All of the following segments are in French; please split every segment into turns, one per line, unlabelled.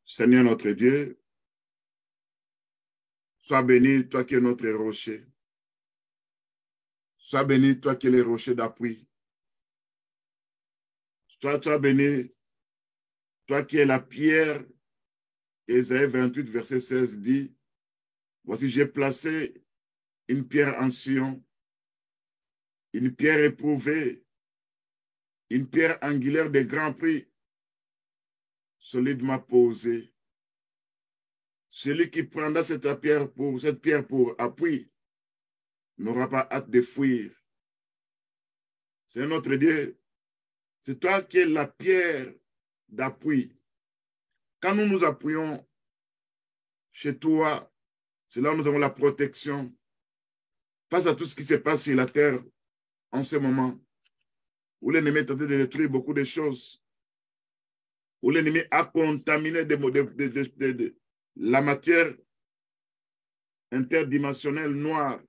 Seigneur notre Dieu, sois béni, toi qui es notre rocher. Sois béni, toi qui es le rocher d'appui. Sois béni, toi qui es la pierre. Ésaïe 28, verset 16 dit, voici, j'ai placé une pierre en Sion, une pierre éprouvée, une pierre angulaire de grand prix, solidement posée. Celui qui prendra cette pierre pour appui n'aura pas hâte de fuir. C'est notre Dieu. C'est toi qui es la pierre d'appui. Quand nous nous appuyons chez toi, c'est là où nous avons la protection face à tout ce qui se passe sur la terre en ce moment, où l'ennemi est en train de détruire beaucoup de choses, où l'ennemi a contaminé la matière interdimensionnelle noire.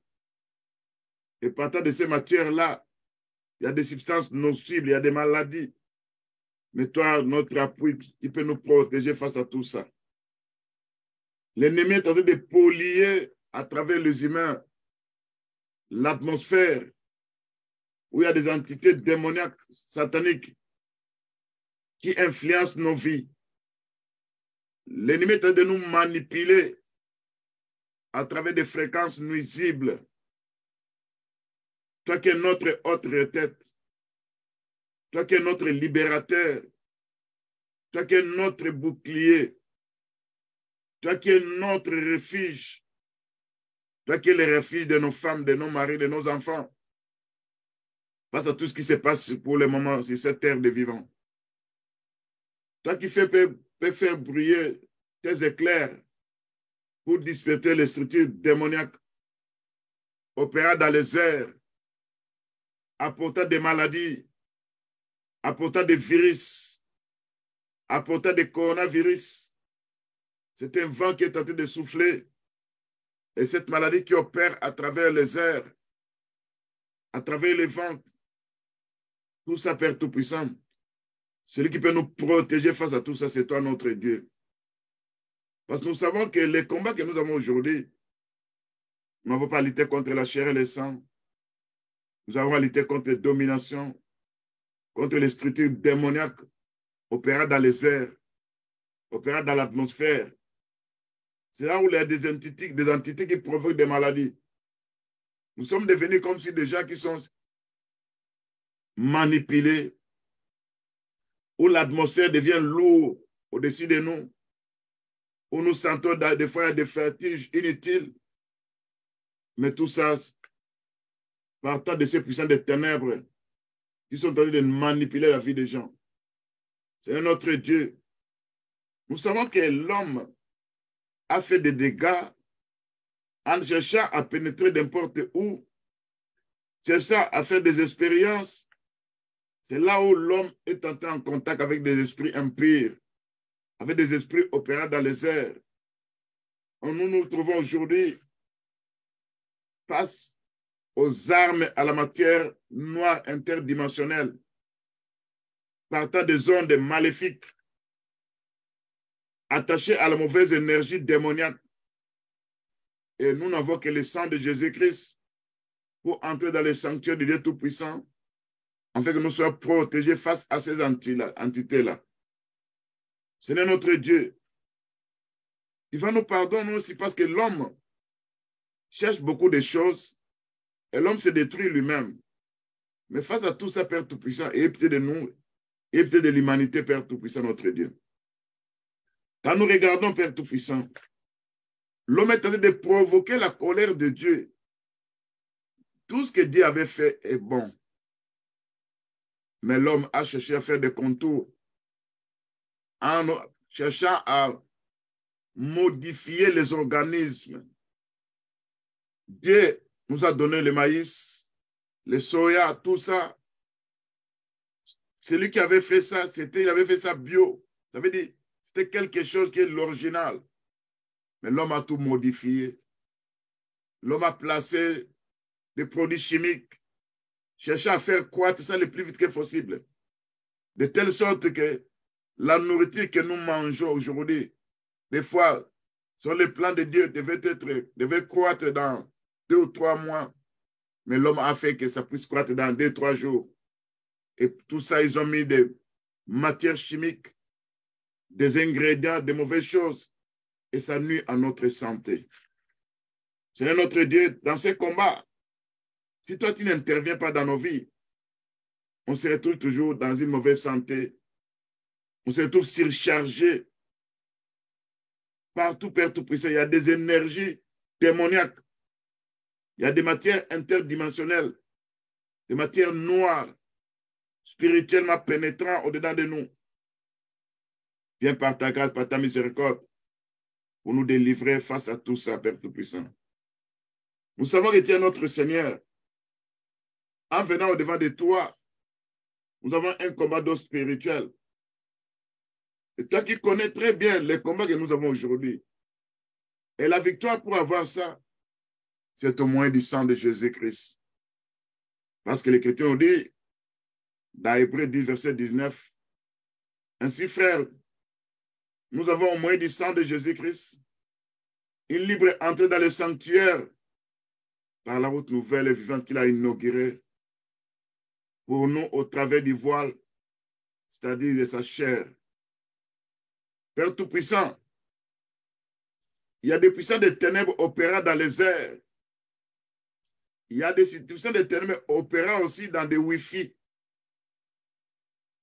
Et partant de ces matières-là, il y a des substances nocives, il y a des maladies. Mais toi, notre appui, il peut nous protéger face à tout ça. L'ennemi est en train de polluer à travers les humains l'atmosphère où il y a des entités démoniaques, sataniques qui influencent nos vies. L'ennemi est en train de nous manipuler à travers des fréquences nuisibles. Toi qui es notre haute retraite, toi qui es notre libérateur, toi qui es notre bouclier, toi qui es notre refuge, toi qui es le refuge de nos femmes, de nos maris, de nos enfants, face à tout ce qui se passe pour le moment sur cette terre de vivants. Toi qui peux faire briller tes éclairs pour disperser les structures démoniaques, opérant dans les airs, apportant des maladies, apportant des virus, apportant des coronavirus. C'est un vent qui est en train de souffler. Et cette maladie qui opère à travers les airs, à travers les vents, tout ça, Père Tout-Puissant. Celui qui peut nous protéger face à tout ça, c'est toi, notre Dieu. Parce que nous savons que les combats que nous avons aujourd'hui, nous n'avons pas à lutter contre la chair et le sang. Nous avons à lutter contre les dominations, contre les structures démoniaques opérant dans les airs, opérant dans l'atmosphère. C'est là où il y a des entités qui provoquent des maladies. Nous sommes devenus comme si des gens qui sont manipulés, où l'atmosphère devient lourde au-dessus de nous, où nous sentons des fois des vertiges inutiles. Mais tout ça, partant de ces puissants des ténèbres qui sont en train de manipuler la vie des gens. C'est notre Dieu. Nous savons que l'homme a fait des dégâts en cherchant à pénétrer n'importe où, cherchant à faire des expériences. C'est là où l'homme est entré en contact avec des esprits impurs, avec des esprits opérant dans les airs. Nous nous trouvons aujourd'hui face aux armes à la matière noire interdimensionnelle, partant des ondes maléfiques, attachées à la mauvaise énergie démoniaque. Et nous n'avons que le sang de Jésus-Christ pour entrer dans les sanctuaires du Dieu Tout-Puissant, afin que nous soyons protégés face à ces entités-là. Seigneur notre Dieu, il va nous pardonner aussi parce que l'homme cherche beaucoup de choses et l'homme se détruit lui-même. Mais face à tout ça, Père Tout-Puissant, et pitié de nous, et pitié de l'humanité, Père Tout-Puissant, notre Dieu. Quand nous regardons, Père Tout-Puissant, l'homme est en train de provoquer la colère de Dieu. Tout ce que Dieu avait fait est bon. Mais l'homme a cherché à faire des contours en cherchant à modifier les organismes. Dieu nous a donné le maïs, le soya, tout ça. Celui qui avait fait ça, il avait fait ça bio. Ça veut dire, c'était quelque chose qui est l'original. Mais l'homme a tout modifié. L'homme a placé des produits chimiques, cherchant à faire croître ça le plus vite que possible. De telle sorte que la nourriture que nous mangeons aujourd'hui Des fois, sur le plan de Dieu, devait croître dans 2 ou 3 mois. Mais l'homme a fait que ça puisse croître dans 2 ou 3 jours. Et tout ça, ils ont mis des matières chimiques, des ingrédients, des mauvaises choses. Et ça nuit à notre santé. C'est notre Dieu dans ces combats. Si toi, tu n'interviens pas dans nos vies, on se retrouve toujours dans une mauvaise santé. On se retrouve surchargé. Partout, Père Tout-Puissant, il y a des énergies démoniaques. Il y a des matières interdimensionnelles, des matières noires, spirituellement pénétrant au-dedans de nous. Viens par ta grâce, par ta miséricorde, pour nous délivrer face à tout ça, Père Tout-Puissant. Nous savons que tu es notre Seigneur. En venant au-devant de toi, nous avons un combat d'eau spirituel. Et toi qui connais très bien les combats que nous avons aujourd'hui. Et la victoire pour avoir ça, c'est au moyen du sang de Jésus-Christ. Parce que les chrétiens ont dit, dans Hébreux 10, verset 19, ainsi, frères, nous avons au moyen du sang de Jésus-Christ une libre entrée dans le sanctuaire par la route nouvelle et vivante qu'il a inaugurée pour nous au travers du voile, c'est-à-dire de sa chair. Père Tout-Puissant, il y a des puissants des ténèbres opérant dans les airs. Il y a des puissants des ténèbres opérant aussi dans des Wi-Fi.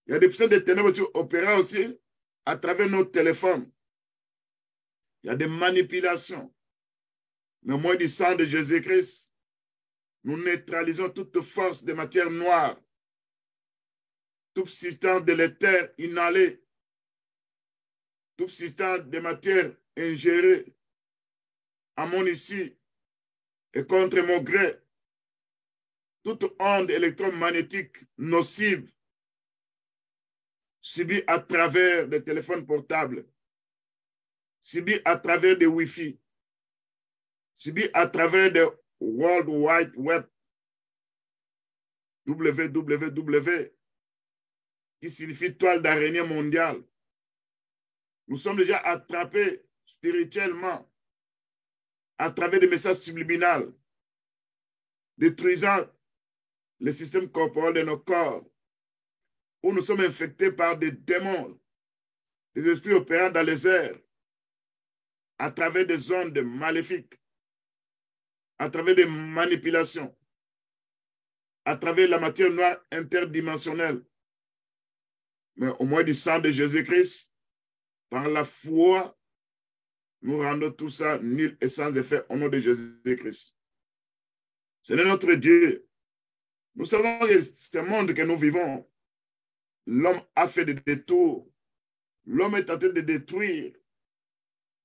Il y a des puissants des ténèbres aussi opérant aussi à travers nos téléphones. Il y a des manipulations. Mais au moyen du sang de Jésus-Christ, nous neutralisons toute force de matière noire, toute substance de l'éther inhalée, toute substance de matière ingérée à mon ici et contre mon gré, toute onde électromagnétique nocive subie à travers des téléphones portables, subie à travers des Wi-Fi, subie à travers des World Wide Web, www, qui signifie toile d'araignée mondiale. Nous sommes déjà attrapés spirituellement à travers des messages subliminaux, détruisant le système corporel de nos corps, où nous sommes infectés par des démons, des esprits opérant dans les airs, à travers des ondes maléfiques, à travers des manipulations, à travers la matière noire interdimensionnelle. Mais au moyen du sang de Jésus-Christ, par la foi, nous rendons tout ça nul et sans effet au nom de Jésus-Christ. C'est notre Dieu. Nous savons que ce monde que nous vivons, l'homme a fait des détours. L'homme est en train de détruire.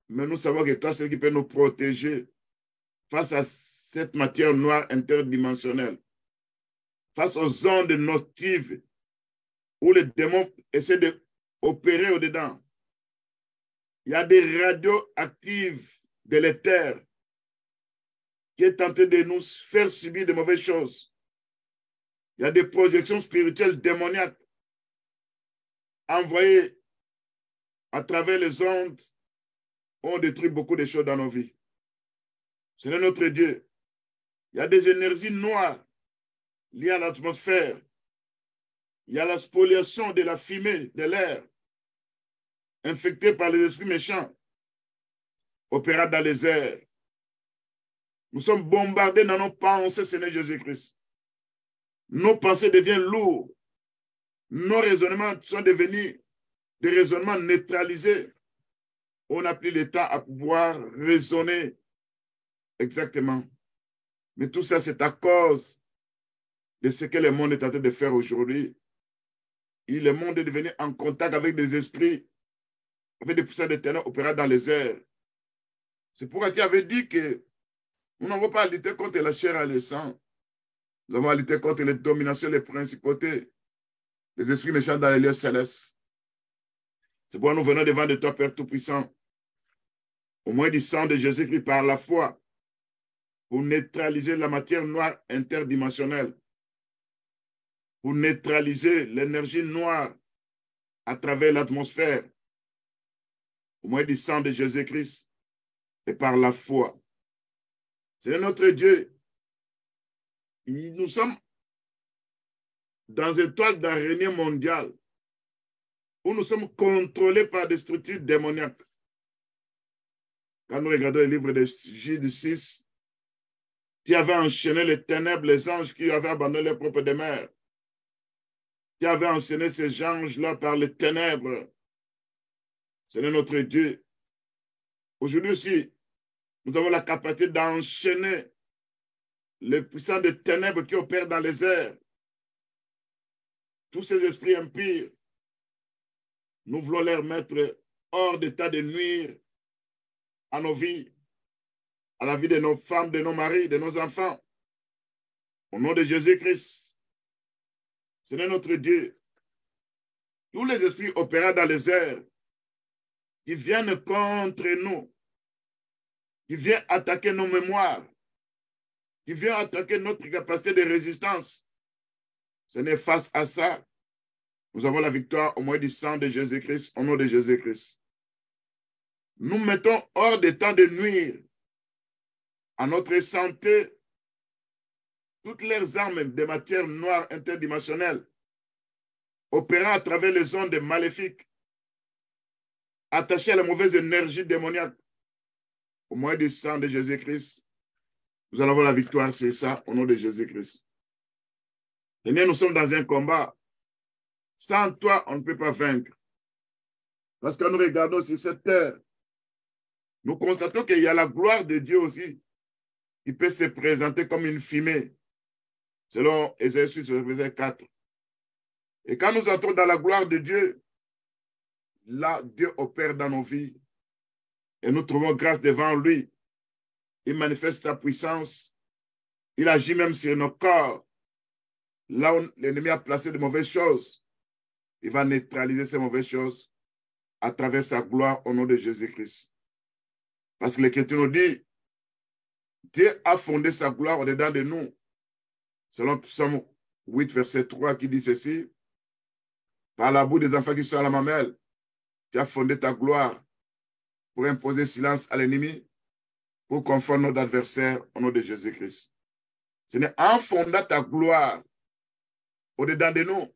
Mais nous savons que toi, c'est ce qui peut nous protéger face à cette matière noire interdimensionnelle, face aux ondes nocives où les démons essaient d'opérer au-dedans. Il y a des radios actives de l'éther qui est tenté de nous faire subir de mauvaises choses. Il y a des projections spirituelles démoniaques envoyées à travers les ondes. On détruit beaucoup de choses dans nos vies. C'est notre Dieu. Il y a des énergies noires liées à l'atmosphère. Il y a la spoliation de la fumée de l'air, infectée par les esprits méchants, opérant dans les airs. Nous sommes bombardés dans nos pensées, Seigneur Jésus-Christ. Nos pensées deviennent lourdes. Nos raisonnements sont devenus des raisonnements neutralisés. On n'a plus le temps à pouvoir raisonner exactement. Mais tout ça, c'est à cause de ce que le monde est en train de faire aujourd'hui. Et le monde est devenu en contact avec des esprits, avec des puissants de ténèbres opérant dans les airs. C'est pourquoi tu avais dit que nous n'avons pas à lutter contre la chair et le sang. Nous avons à lutter contre les dominations, les principautés, les esprits méchants dans les lieux célestes. C'est pourquoi nous venons devant de toi, Père Tout-Puissant, au moyen du sang de Jésus-Christ par la foi, pour neutraliser la matière noire interdimensionnelle, pour neutraliser l'énergie noire à travers l'atmosphère, au moyen du sang de Jésus-Christ et par la foi. C'est notre Dieu. Nous sommes dans une toile d'araignée mondiale où nous sommes contrôlés par des structures démoniaques. Quand nous regardons le livre de Jude 6, qui avait enchaîné les ténèbres, les anges qui avaient abandonné leur propre demeure, qui avaient enchaîné ces anges-là par les ténèbres. C'est notre Dieu. Aujourd'hui aussi, nous avons la capacité d'enchaîner les puissants des ténèbres qui opèrent dans les airs. Tous ces esprits impurs, nous voulons les mettre hors d'état de nuire à nos vies, à la vie de nos femmes, de nos maris, de nos enfants. Au nom de Jésus-Christ, c'est notre Dieu. Tous les esprits opérant dans les airs, qui viennent contre nous, qui viennent attaquer nos mémoires, qui viennent attaquer notre capacité de résistance. Ce n'est face à ça. Nous avons la victoire au moyen du sang de Jésus-Christ, au nom de Jésus-Christ. Nous mettons hors de temps de nuire à notre santé toutes leurs armes de matière noire interdimensionnelle opérant à travers les ondes maléfiques attachées à la mauvaise énergie démoniaque. Au moyen du sang de Jésus-Christ, nous allons avoir la victoire, c'est ça, au nom de Jésus-Christ. Seigneur, nous sommes dans un combat. Sans toi, on ne peut pas vaincre. Parce que nous regardons sur cette terre, nous constatons qu'il y a la gloire de Dieu aussi qui peut se présenter comme une fumée, selon Ésaïe 6, verset 4. Et quand nous entrons dans la gloire de Dieu, là, Dieu opère dans nos vies et nous trouvons grâce devant lui. Il manifeste sa puissance. Il agit même sur nos corps. Là où l'ennemi a placé de mauvaises choses, il va neutraliser ces mauvaises choses à travers sa gloire au nom de Jésus-Christ. Parce que l'Écriture nous dit, Dieu a fondé sa gloire au-dedans de nous. Selon Psaume 8, verset 3, qui dit ceci, par la boue des enfants qui sont à la mamelle, tu as fondé ta gloire pour imposer silence à l'ennemi, pour confondre notre adversaire au nom de Jésus-Christ. Ce n'est en fondant ta gloire au-dedans de nous,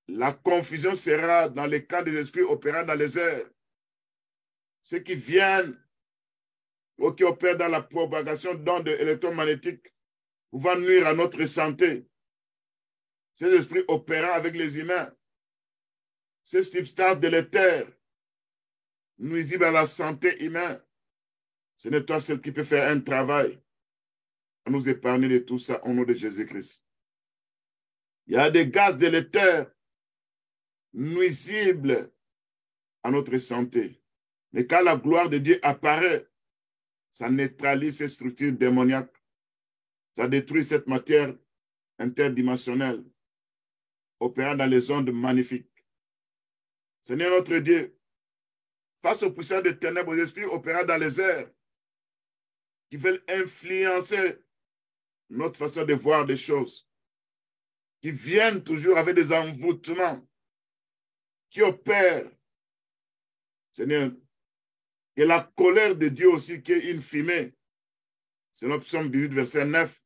la confusion sera dans les camps des esprits opérant dans les airs. Ceux qui viennent ou qui opèrent dans la propagation d'ondes électromagnétiques pouvant nuire à notre santé. Ces esprits opérant avec les humains, ces substances délétères, nuisibles à la santé humaine, ce n'est toi seul qui peut faire un travail à nous épargner de tout ça au nom de Jésus-Christ. Il y a des gaz délétères nuisibles à notre santé. Mais quand la gloire de Dieu apparaît, ça neutralise ces structures démoniaques. Ça détruit cette matière interdimensionnelle opérant dans les ondes magnifiques. Seigneur notre Dieu, face aux puissants des ténèbres, aux esprits opérant dans les airs, qui veulent influencer notre façon de voir des choses, qui viennent toujours avec des envoûtements, qui opèrent, Seigneur, et la colère de Dieu aussi, qui est une fumée, c'est notre psaume 18, verset 9,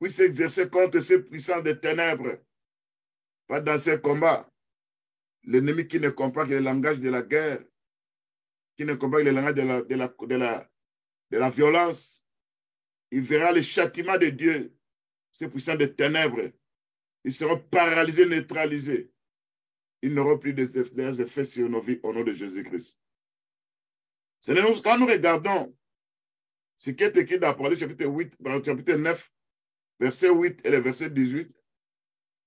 puisse s'exercer contre ces puissants des ténèbres, pas dans ces combats. L'ennemi qui ne comprend que le langage de la guerre, qui ne comprend que le langage de la violence, il verra le châtiment de Dieu, ces puissants des ténèbres. Ils seront paralysés, neutralisés. Ils n'auront plus des effets sur nos vies au nom de Jésus-Christ. Quand nous regardons ce qui est écrit dans Apocalypse chapitre 9, verset 8 et le verset 18,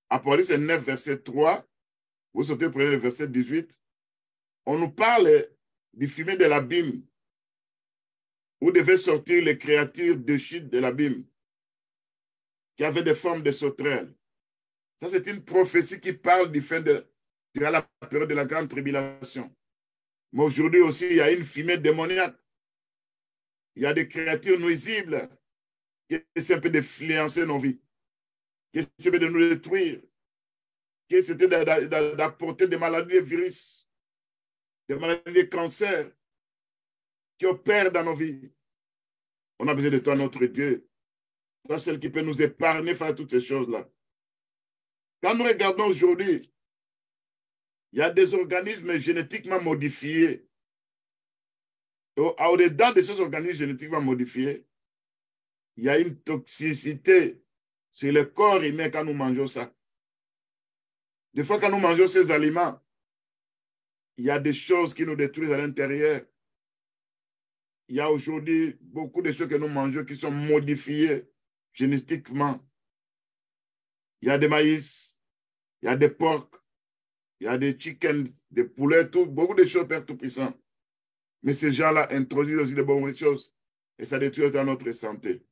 Apocalypse 9, verset 3, vous sautez prenez le verset 18, on nous parle du fumier de l'abîme, où devaient sortir les créatures déchues de l'abîme, qui avaient des formes de sauterelles. Ça, c'est une prophétie qui parle du fin de la période de la grande tribulation. Mais aujourd'hui aussi, il y a une fumée démoniaque. Il y a des créatures nuisibles qui essaient d'influencer nos vies, qui essaient de nous détruire, qui essaient d'apporter des maladies, des virus, des maladies de cancer qui opèrent dans nos vies. On a besoin de toi, notre Dieu. Toi, celle qui peut nous épargner face à toutes ces choses-là. Quand nous regardons aujourd'hui, il y a des organismes génétiquement modifiés. Au-dedans de ces organismes génétiquement modifiés, il y a une toxicité sur le corps humain quand nous mangeons ça. Des fois, quand nous mangeons ces aliments, il y a des choses qui nous détruisent à l'intérieur. Il y a aujourd'hui beaucoup de choses que nous mangeons qui sont modifiées génétiquement. Il y a des maïs, il y a des porcs, il y a des chickens, des poulets, beaucoup de choses, Père Tout-Puissant. Mais ces gens-là introduisent aussi de bonnes choses et ça détruit notre santé.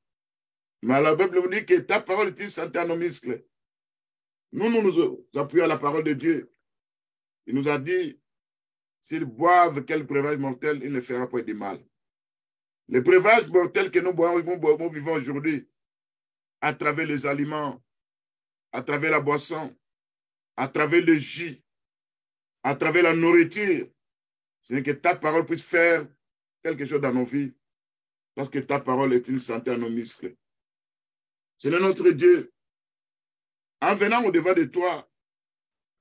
Mais la Bible nous dit que ta parole est une santé à nos muscles. Nous nous appuyons à la parole de Dieu. Il nous a dit, s'ils boivent quel breuvage mortel, il ne fera pas de mal. Les breuvages mortels que nous vivons aujourd'hui, à travers les aliments, à travers la boisson, à travers le jus, à travers la nourriture, c'est que ta parole puisse faire quelque chose dans nos vies, parce que ta parole est une santé à nos muscles. C'est notre Dieu. En venant au-devant de toi,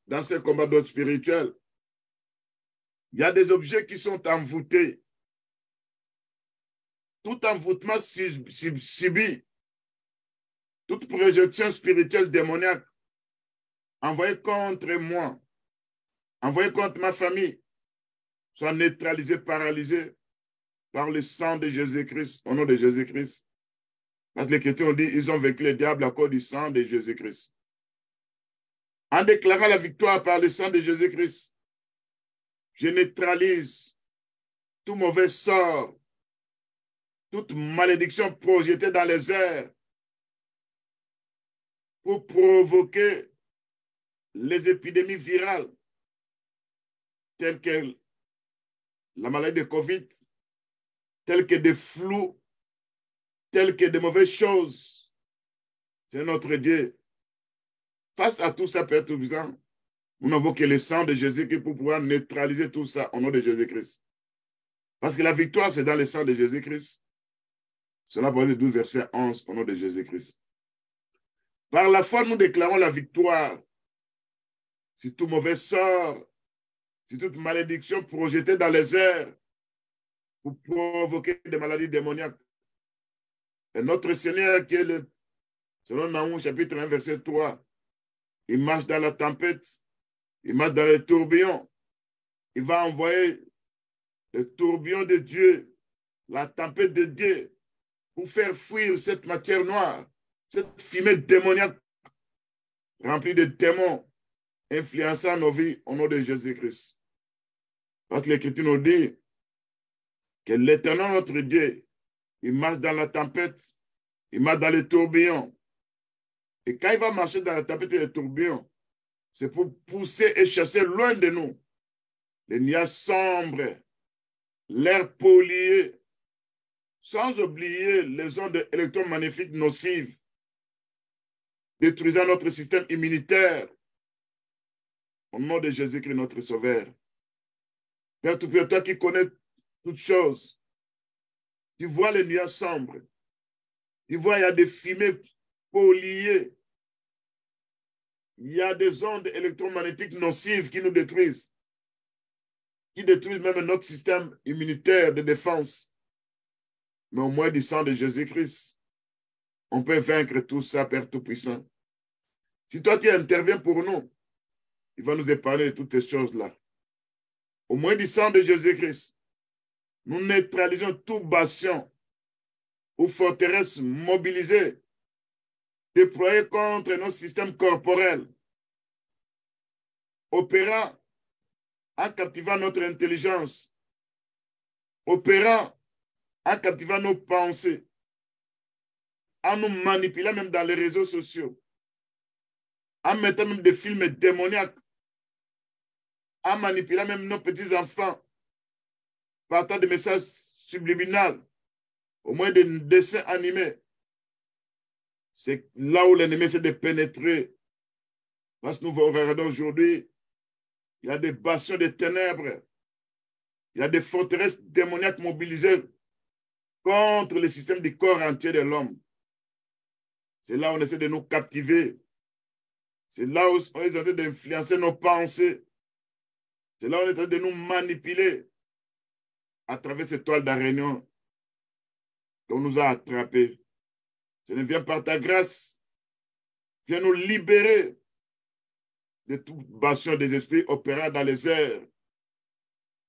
dans ce combat d'ordre spirituel, il y a des objets qui sont envoûtés. Tout envoûtement subi, toute projection spirituelle démoniaque envoyée contre moi, envoyée contre ma famille, soit neutralisée, paralysée par le sang de Jésus-Christ, au nom de Jésus-Christ. Parce que les chrétiens ont dit, ils ont vaincu le diable à cause du sang de Jésus-Christ. En déclarant la victoire par le sang de Jésus-Christ, je neutralise tout mauvais sort, toute malédiction projetée dans les airs pour provoquer les épidémies virales telles que la maladie de COVID, telles que des flous, telles que de mauvaises choses. C'est notre Dieu. Face à tout ça, Père Tout-Puissant, nous n'avons que le sang de Jésus-Christ pour pouvoir neutraliser tout ça au nom de Jésus-Christ. Parce que la victoire, c'est dans le sang de Jésus-Christ. Cela parle de 12, verset 11, au nom de Jésus-Christ. Par la foi, nous déclarons la victoire sur tout mauvais sort, sur toute malédiction projetée dans les airs pour provoquer des maladies démoniaques. Et notre Seigneur, qui est selon Naoum, chapitre 1, verset 3, il marche dans la tempête, il marche dans les tourbillons. Il va envoyer le tourbillon de Dieu, la tempête de Dieu, pour faire fuir cette matière noire, cette fumée démoniaque remplie de démons, influençant nos vies au nom de Jésus-Christ. Parce que l'Écriture nous dit que l'Éternel, notre Dieu, il marche dans la tempête, il marche dans les tourbillons. Et quand il va marcher dans la tempête et les tourbillons, c'est pour pousser et chasser loin de nous les nuages sombres, l'air pollué, sans oublier les ondes électromagnétiques nocives, détruisant notre système immunitaire. Au nom de Jésus-Christ, notre Sauveur. Père Tout-Puissant, toi qui connais toutes choses, tu vois les nuages sombres, tu vois, il y a des fumées polluées, il y a des ondes électromagnétiques nocives qui nous détruisent, qui détruisent même notre système immunitaire de défense. Mais au moins du sang de Jésus-Christ, on peut vaincre tout ça, Père Tout-Puissant. Si toi tu interviens pour nous, il va nous épargner de toutes ces choses-là. Au moins du sang de Jésus-Christ, nous neutralisons tout bastion ou forteresse mobilisée, déployée contre nos systèmes corporels, opérant en captivant notre intelligence, opérant en captivant nos pensées, en nous manipulant même dans les réseaux sociaux, en mettant même des films démoniaques, en manipulant même nos petits-enfants, partant des messages subliminaux, au moins des dessins animés. C'est là où l'ennemi essaie de pénétrer. Parce que nous regardons aujourd'hui, il y a des bastions de ténèbres Il y a des forteresses démoniaques mobilisées contre le système du corps entier de l'homme. C'est là où on essaie de nous captiver. C'est là où on est en train d'influencer nos pensées. C'est là où on est en train de nous manipuler à travers cette toile d'araignée qu'on nous a attrapés. Ce ne vient par ta grâce. Viens nous libérer de toute bastion des esprits opérant dans les airs,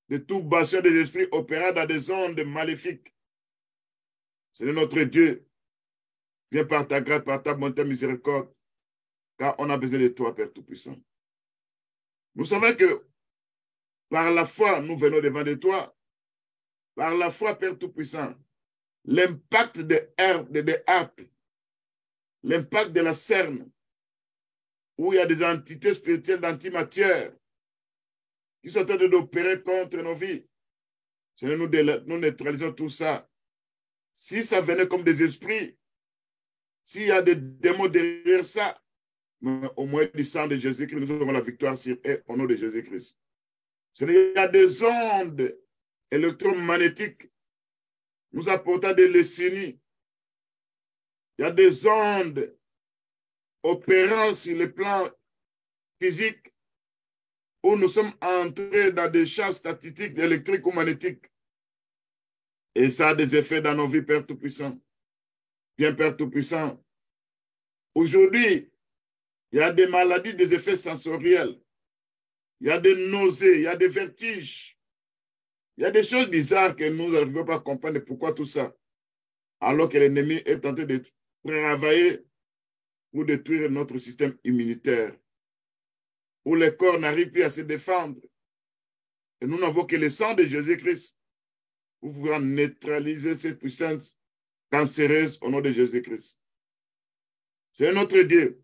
de toute bastion des esprits opérant dans des ondes maléfiques. C'est notre Dieu. Viens par ta grâce, par ta bonté, miséricorde, car on a besoin de toi, Père Tout-Puissant. Nous savons que par la foi, nous venons devant de toi. Par la foi, Père Tout-Puissant, l'impact des harpes, l'impact de la cerne, où il y a des entités spirituelles d'antimatière qui sont en train d'opérer contre nos vies. Seigneur, nous neutralisons tout ça. Si ça venait comme des esprits, s'il y a des démons derrière ça, mais au moins du sang de Jésus-Christ, nous aurons la victoire sur eux au nom de Jésus-Christ. Seigneur, il y a des ondes électromagnétiques nous apportant des leucémies. Il y a des ondes opérant sur le plan physique où nous sommes entrés dans des champs statistiques, électriques ou magnétiques. Et ça a des effets dans nos vies, Père Tout-Puissant. Bien, Père Tout-Puissant. Aujourd'hui, il y a des maladies, des effets sensoriels. Il y a des nausées, il y a des vertiges. Il y a des choses bizarres que nous n'arrivons pas à comprendre pourquoi tout ça. Alors que l'ennemi est tenté de travailler pour détruire notre système immunitaire, où le corps n'arrive plus à se défendre. Et nous n'avons que le sang de Jésus-Christ pour pouvoir neutraliser cette puissance cancéreuse au nom de Jésus-Christ. C'est notre Dieu.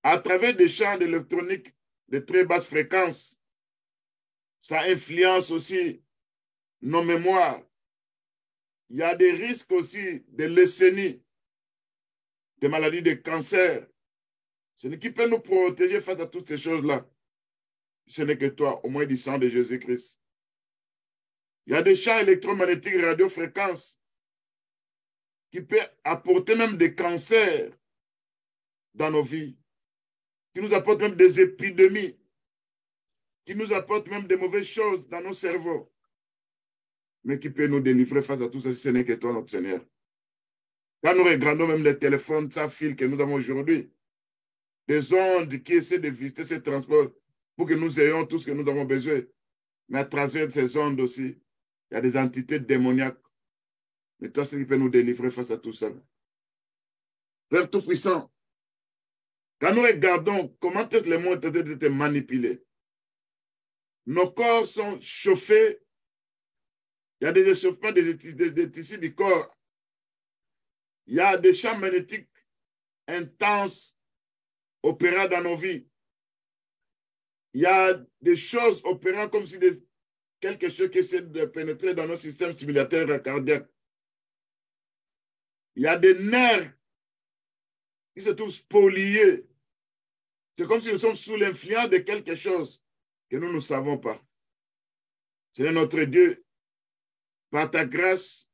À travers des champs d'électronique de très basse fréquence, ça influence aussi nos mémoires. Il y a des risques aussi de leucémie, des maladies de cancer. Ce n'est qui peut nous protéger face à toutes ces choses-là. Ce n'est que toi, au moins du sang de Jésus-Christ. Il y a des champs électromagnétiques radiofréquences qui peuvent apporter même des cancers dans nos vies, qui nous apportent même des épidémies, qui nous apportent même des mauvaises choses dans nos cerveaux, mais qui peut nous délivrer face à tout ça si ce n'est que toi, notre Seigneur. Quand nous regardons même les téléphones sans fil que nous avons aujourd'hui, des ondes qui essaient de visiter ces transports pour que nous ayons tout ce que nous avons besoin, mais à travers ces ondes aussi, il y a des entités démoniaques. Mais toi, c'est qui peut nous délivrer face à tout ça. Père Tout-Puissant, quand nous regardons comment est-ce que le monde est en train de manipuler, nos corps sont chauffés, il y a des échauffements des tissus du corps, il y a des champs magnétiques intenses opérant dans nos vies. Il y a des choses opérant comme si quelque chose qui essaie de pénétrer dans nos systèmes circulatoires cardiaques. Il y a des nerfs qui se trouvent spoliés. C'est comme si nous sommes sous l'influence de quelque chose que nous ne savons pas. Seigneur notre Dieu, par ta grâce,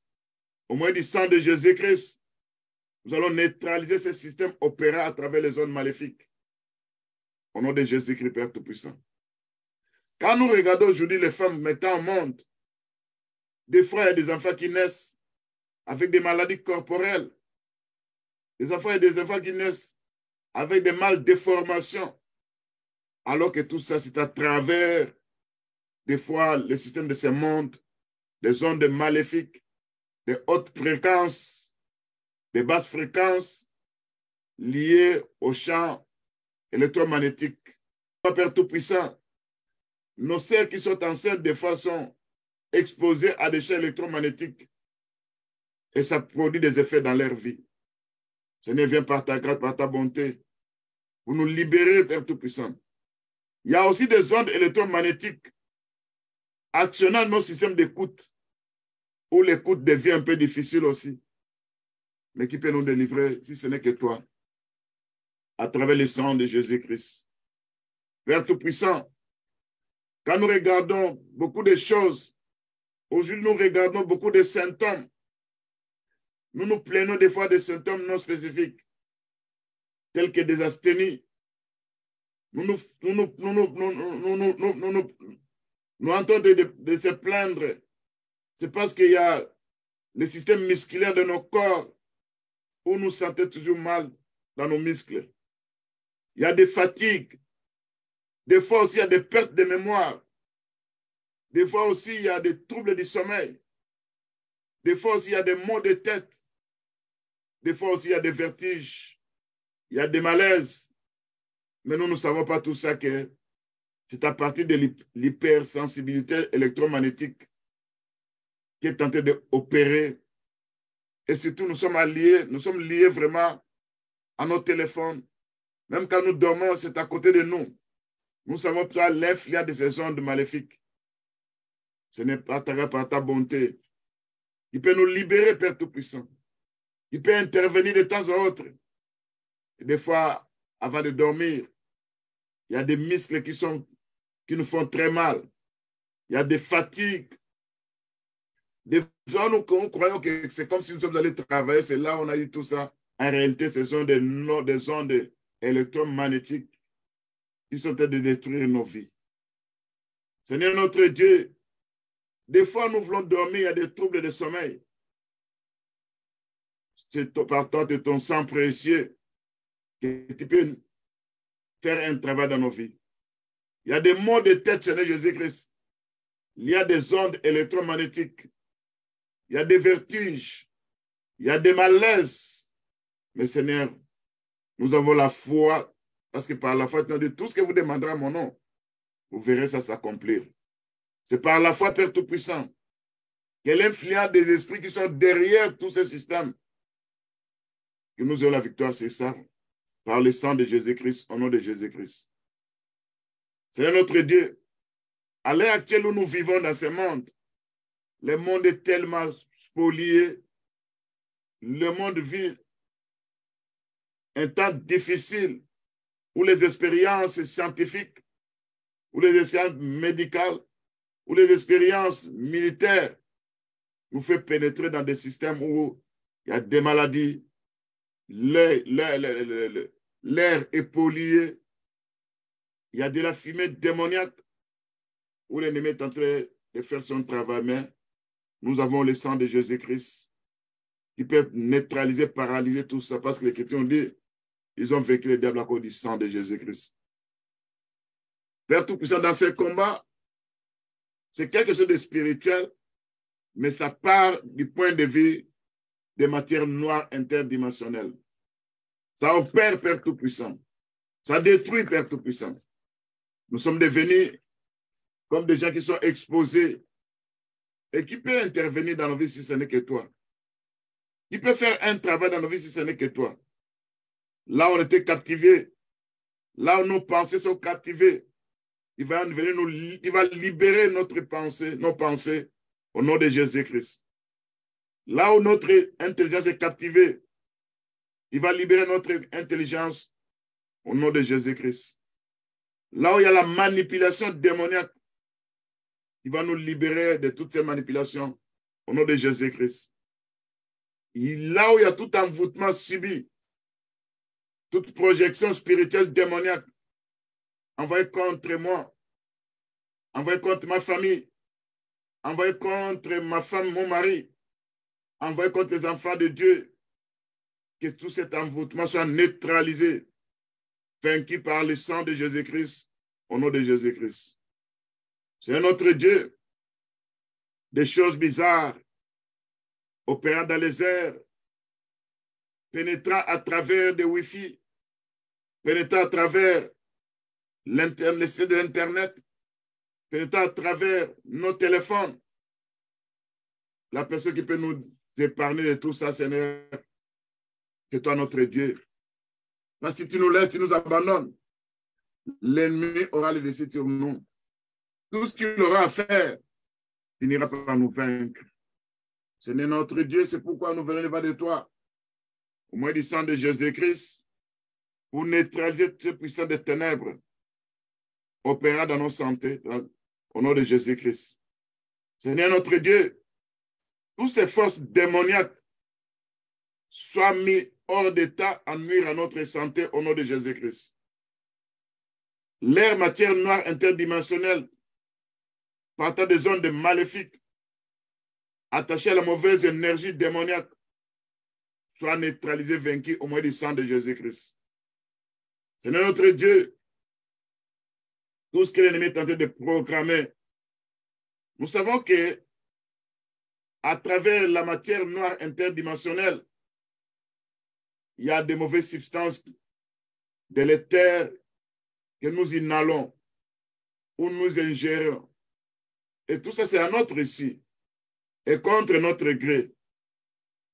au moyen du sang de Jésus-Christ, nous allons neutraliser ce système opérant à travers les zones maléfiques. Au nom de Jésus-Christ, Père Tout-Puissant. Quand nous regardons aujourd'hui les femmes mettant au monde, des fois il y a des enfants qui naissent avec des maladies corporelles, des enfants et des enfants qui naissent avec des malformations, alors que tout ça, c'est à travers, des fois, le système de ce monde, des ondes maléfiques, des hautes fréquences, des basses fréquences, liées aux champs électromagnétiques. Père Tout-Puissant, nos sœurs qui sont enceintes, des fois, sont exposées à des champs électromagnétiques et ça produit des effets dans leur vie. Seigneur, viens par ta grâce, par ta bonté, pour nous libérer, Père Tout-Puissant. Il y a aussi des ondes électromagnétiques actionnant nos systèmes d'écoute, où l'écoute devient un peu difficile aussi, mais qui peut nous délivrer, si ce n'est que toi, à travers le sang de Jésus-Christ. Père Tout-Puissant, quand nous regardons beaucoup de choses Aujourd'hui, nous regardons beaucoup de symptômes. Nous nous plaignons des fois de symptômes non spécifiques, tels que des asthénies. Nous entendons de se plaindre. C'est parce qu'il y a le système musculaire de nos corps où nous sentons toujours mal dans nos muscles. Il y a des fatigues. Des fois aussi, il y a des pertes de mémoire. Des fois aussi, il y a des troubles du sommeil. Des fois aussi, il y a des maux de tête. Des fois aussi, il y a des vertiges. Il y a des malaises. Mais nous ne savons pas tout ça que c'est à partir de l'hypersensibilité électromagnétique qui est tenté d'opérer. Et surtout, nous sommes liés vraiment à nos téléphones. Même quand nous dormons, c'est à côté de nous. Nous savons pas l'influence de ces ondes maléfiques. Ce n'est pas par ta bonté. Il peut nous libérer, Père Tout-Puissant. Il peut intervenir de temps en autre. Et des fois, avant de dormir, il y a des muscles qui nous font très mal. Il y a des fatigues. Des fois, nous croyons que c'est comme si nous sommes allés travailler. C'est là où on a eu tout ça. En réalité, ce sont des ondes électromagnétiques qui sont en train de détruire nos vies. Seigneur notre Dieu, des fois, nous voulons dormir, il y a des troubles de sommeil. C'est partant de ton sang précieux que tu peux faire un travail dans nos vies. Il y a des maux de tête, Seigneur Jésus-Christ. Il y a des ondes électromagnétiques. Il y a des vertiges. Il y a des malaises. Mais Seigneur, nous avons la foi, parce que par la foi, tu as dit tout ce que vous demanderez à mon nom, vous verrez ça s'accomplir. C'est par la foi, Père Tout-Puissant, que l'influence des esprits qui sont derrière tous ces systèmes, que nous ayons la victoire, c'est ça, par le sang de Jésus-Christ, au nom de Jésus-Christ. Seigneur notre Dieu, à l'heure actuelle où nous vivons dans ce monde, le monde est tellement spolié, le monde vit un temps difficile où les expériences scientifiques, où les expériences médicales, où les expériences militaires nous font pénétrer dans des systèmes où il y a des maladies, l'air est pollué, il y a de la fumée démoniaque où l'ennemi est en train de faire son travail, mais nous avons le sang de Jésus-Christ qui peut neutraliser, paralyser tout ça, parce que les chrétiens ont dit, ils ont vaincu le diable à cause du sang de Jésus-Christ. Père Tout-Puissant, dans ce combat, c'est quelque chose de spirituel, mais ça part du point de vue des matières noires interdimensionnelles. Ça opère, Père Tout-Puissant. Ça détruit, Père Tout-Puissant. Nous sommes devenus comme des gens qui sont exposés. Et qui peut intervenir dans nos vies si ce n'est que toi? Qui peut faire un travail dans nos vies si ce n'est que toi? Là, on était captivés. Là où nos pensées sont captivées. Il va libérer notre pensée, nos pensées au nom de Jésus-Christ. Là où notre intelligence est captivée, il va libérer notre intelligence au nom de Jésus-Christ. Là où il y a la manipulation démoniaque, il va nous libérer de toutes ces manipulations au nom de Jésus-Christ. Là où il y a tout envoûtement subi, toute projection spirituelle démoniaque envoyée contre moi, envoyée contre ma famille, envoyée contre ma femme, mon mari, envoyée contre les enfants de Dieu, que tout cet envoûtement soit neutralisé, vaincu par le sang de Jésus-Christ, au nom de Jésus-Christ. C'est notre Dieu. Des choses bizarres opérant dans les airs, pénétrant à travers des Wi-Fi, pénétrant à travers l'Internet, pénétrant à travers nos téléphones. La personne qui peut nous épargner de tout ça, Seigneur, c'est toi notre Dieu. Parce que si tu nous laisses, tu nous abandonnes, l'ennemi aura le dessus sur nous. Tout ce qu'il aura à faire finira par nous vaincre. Seigneur notre Dieu, c'est pourquoi nous venons devant de toi, au moins du sang de Jésus-Christ, pour neutraliser ce puissant des ténèbres opérant dans nos santé, au nom de Jésus-Christ. Seigneur notre Dieu, toutes ces forces démoniaques soient mises hors d'état à nuire à notre santé au nom de Jésus-Christ. L'air matière noire interdimensionnelle partant des ondes maléfiques attachées à la mauvaise énergie démoniaque soit neutralisée, vaincue au moyen du sang de Jésus-Christ. Seigneur notre Dieu, tout ce que l'ennemi est tenté de programmer, nous savons que à travers la matière noire interdimensionnelle, il y a de mauvaises substances de l'éther que nous inhalons ou nous ingérons. Et tout ça, c'est à notre ici et contre notre gré.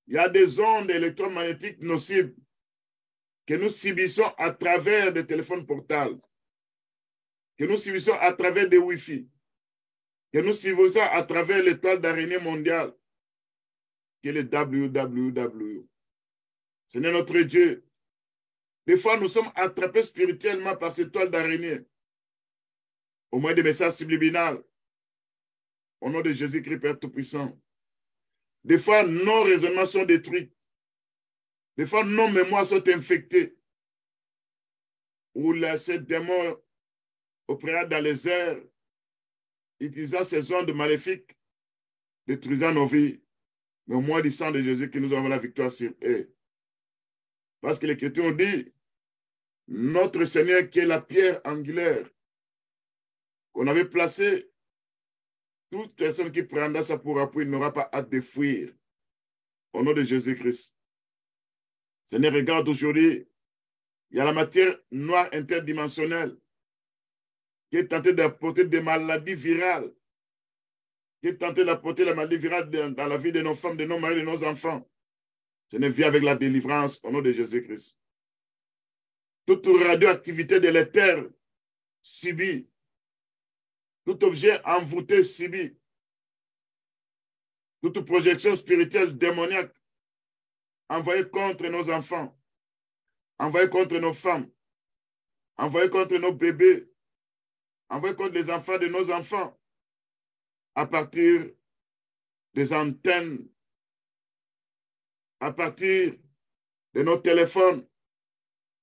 Il y a des ondes électromagnétiques nocives que nous subissons à travers des téléphones portables, que nous subissons à travers des Wi-Fi, que nous subissons à travers l'étoile d'araignée mondiale, qui est le www. Seigneur notre Dieu, des fois nous sommes attrapés spirituellement par cette toile d'araignée, au moyen des messages subliminaux, au nom de Jésus-Christ, Père Tout-Puissant. Des fois, nos raisonnements sont détruits. Des fois, nos mémoires sont infectées. Ou ces démons opérant dans les airs, utilisant ces ondes maléfiques, détruisant nos vies. Mais au moins du sang de Jésus que nous avons la victoire sur eux. Parce que l'Écriture dit, notre Seigneur qui est la pierre angulaire, qu'on avait placée, toute personne qui prendra ça pour appui n'aura pas hâte de fuir. Au nom de Jésus-Christ. Seigneur, regarde aujourd'hui, il y a la matière noire interdimensionnelle qui est tentée d'apporter des maladies virales, qui est tentée d'apporter la maladie virale dans la vie de nos femmes, de nos maris, de nos enfants. Seigneur, viens avec la délivrance au nom de Jésus-Christ. Toute radioactivité de l'éther subie, tout objet envoûté subit, toute projection spirituelle démoniaque envoyée contre nos enfants, envoyée contre nos femmes, envoyée contre nos bébés, envoyée contre les enfants de nos enfants, à partir des antennes, à partir de nos téléphones,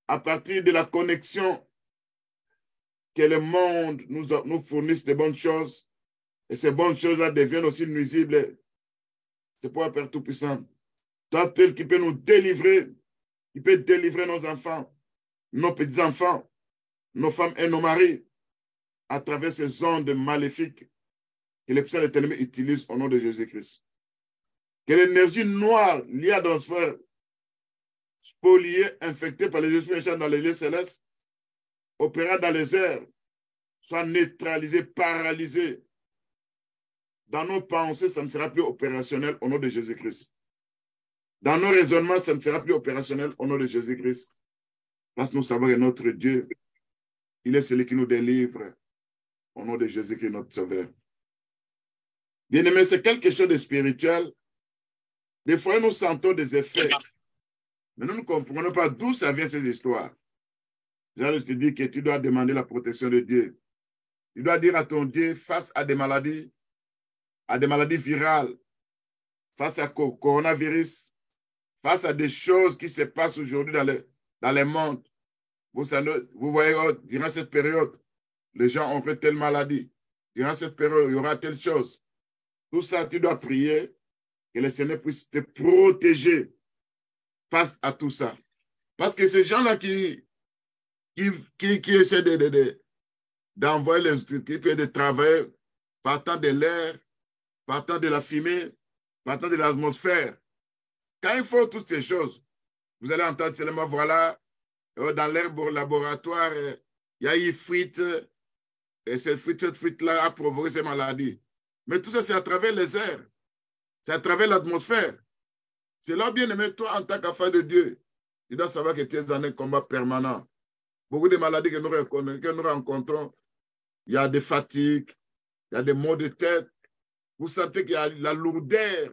à partir de la connexion que le monde nous fournisse de bonnes choses, et ces bonnes choses-là deviennent aussi nuisibles. C'est pour Père Tout-Puissant. Toi, Père, qui peut nous délivrer, qui peut délivrer nos enfants, nos petits-enfants, nos femmes et nos maris, à travers ces ondes maléfiques que les puissants de l'ennemi utilisent au nom de Jésus-Christ. Que l'énergie noire liée à l'atmosphère, spoliée, infectée par les esprits méchants dans les lieux célestes, opérant dans les airs, soit neutralisée, paralysée. Dans nos pensées, ça ne sera plus opérationnel au nom de Jésus-Christ. Dans nos raisonnements, ça ne sera plus opérationnel au nom de Jésus-Christ. Parce que nous savons que notre Dieu, il est celui qui nous délivre au nom de Jésus-Christ, notre Sauveur. Bien-aimé, c'est quelque chose de spirituel. Des fois, nous sentons des effets, mais nous ne comprenons pas d'où ça vient ces histoires. Je te dis que tu dois demander la protection de Dieu. Tu dois dire à ton Dieu, face à des maladies virales, face à coronavirus, face à des choses qui se passent aujourd'hui dans le monde. Vous voyez, durant cette période, les gens ont fait telle maladie. Durant cette période, il y aura telle chose. Tout ça, tu dois prier que le Seigneur puisse te protéger face à tout ça. Parce que ces gens-là qui essaient d'envoyer les équipes et de travailler partant de l'air, partant de la fumée, partant de l'atmosphère. Quand il faut toutes ces choses, vous allez entendre seulement, voilà, dans l'air laboratoire, il y a eu fuite, et cette fuite-là a provoqué ces maladies. Mais tout ça, c'est à travers les airs, c'est à travers l'atmosphère. C'est là, bien aimé, toi, en tant qu'enfant de Dieu, tu dois savoir que tu es dans un combat permanent. Beaucoup de maladies que nous rencontrons, il y a des fatigues, il y a des maux de tête. Vous sentez qu'il y a la lourdeur,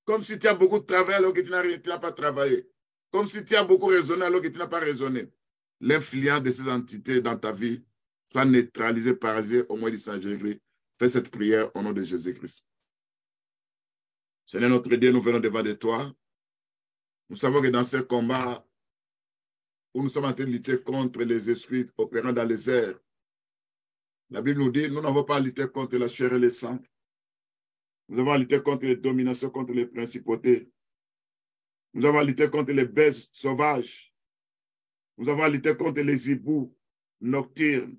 comme si tu as beaucoup de travail alors que tu n'as pas travaillé. Comme si tu as beaucoup raisonné alors que tu n'as pas raisonné. L'influence de ces entités dans ta vie soit neutralisée, paralysée au moins du Saint-Jésus. Fais cette prière au nom de Jésus-Christ. Seigneur notre Dieu, nous venons devant de toi. Nous savons que dans ce combat, où nous sommes en train de lutter contre les esprits opérant dans les airs, la Bible nous dit, nous n'avons pas à lutter contre la chair et le sang. Nous avons à lutter contre les dominations, contre les principautés. Nous avons à lutter contre les bêtes sauvages. Nous avons à lutter contre les hiboux nocturnes.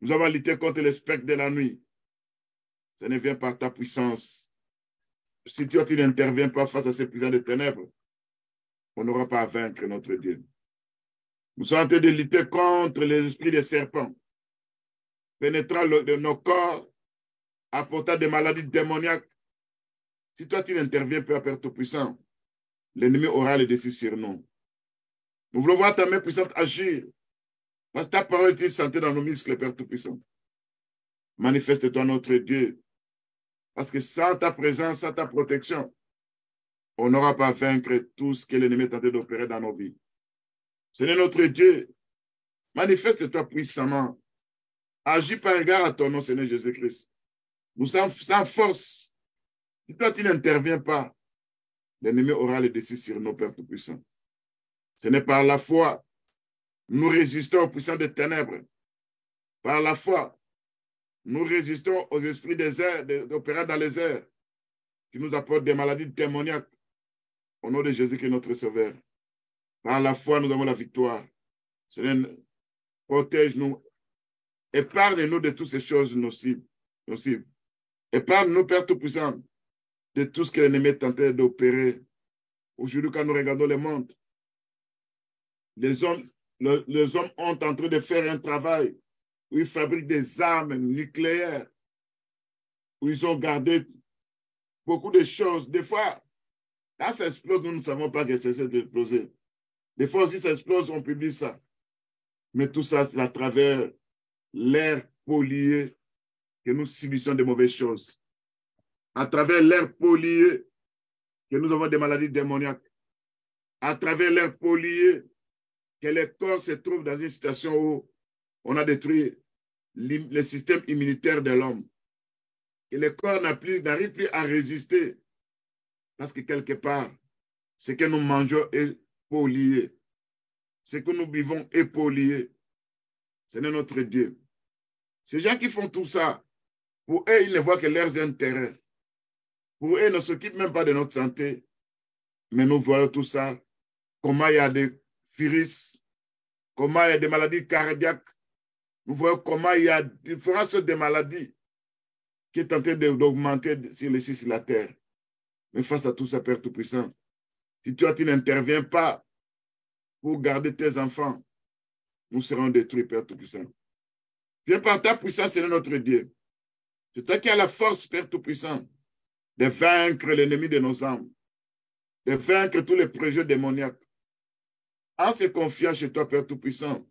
Nous avons à lutter contre les spectres de la nuit. Ça ne vient par ta puissance. Si tu n'interviens pas face à ces puissants de ténèbres, on n'aura pas à vaincre notre Dieu. Nous sommes en train de lutter contre les esprits des serpents, pénétrant nos corps, apportant des maladies démoniaques. Si toi, tu n'interviens pas, Père Tout-Puissant, l'ennemi aura le dessus sur nous. Nous voulons voir ta main puissante agir, parce que ta parole est santé dans nos muscles, Père Tout-Puissant. Manifeste-toi, notre Dieu, parce que sans ta présence, sans ta protection, on n'aura pas à vaincre tout ce que l'ennemi est tenté d'opérer dans nos vies. Seigneur notre Dieu, manifeste-toi puissamment. Agis par égard à ton nom, Seigneur Jésus-Christ. Nous sommes sans force. Si toi, tu n'interviens pas, l'ennemi aura le dessus sur nos Pères Tout-Puissants. Ce n'est par la foi, nous résistons aux puissants des ténèbres. Par la foi, nous résistons aux esprits des airs, opérant dans les airs, qui nous apportent des maladies démoniaques. Au nom de Jésus qui est notre Sauveur. Par la foi, nous avons la victoire. Seigneur, protège-nous. Épargne-nous de toutes ces choses nocives. Épargne-nous, Père Tout-Puissant, de tout ce que l'ennemi est tenté d'opérer. Aujourd'hui, quand nous regardons le monde, les hommes ont en train de faire un travail où ils fabriquent des armes nucléaires, où ils ont gardé beaucoup de choses. Des fois, quand ça explose, nous ne savons pas que c'est d'exploser. Des fois aussi, ça explose, on publie ça. Mais tout ça, c'est à travers l'air pollué que nous subissons de mauvaises choses. À travers l'air pollué que nous avons des maladies démoniaques. À travers l'air pollué que les corps se trouvent dans une situation où on a détruit le système immunitaire de l'homme. Et le corps n'arrive plus à résister parce que quelque part, ce que nous mangeons est pollué. Ce que nous vivons est pollué. Ce n'est notre Dieu. Ces gens qui font tout ça, pour eux, ils ne voient que leurs intérêts. Pour eux, ils ne s'occupent même pas de notre santé. Mais nous voyons tout ça, comment il y a des virus, comment il y a des maladies cardiaques. Nous voyons comment il y a différentes sortes de maladies qui est en train d'augmenter sur la terre. Mais face à tout ça, Père Tout-Puissant, si toi, tu n'interviens pas pour garder tes enfants, nous serons détruits, Père Tout-Puissant. Viens par ta puissance, Seigneur notre Dieu. C'est toi qui as la force, Père Tout-Puissant, de vaincre l'ennemi de nos âmes, de vaincre tous les projets démoniaques. En se confiant chez toi, Père Tout-Puissant,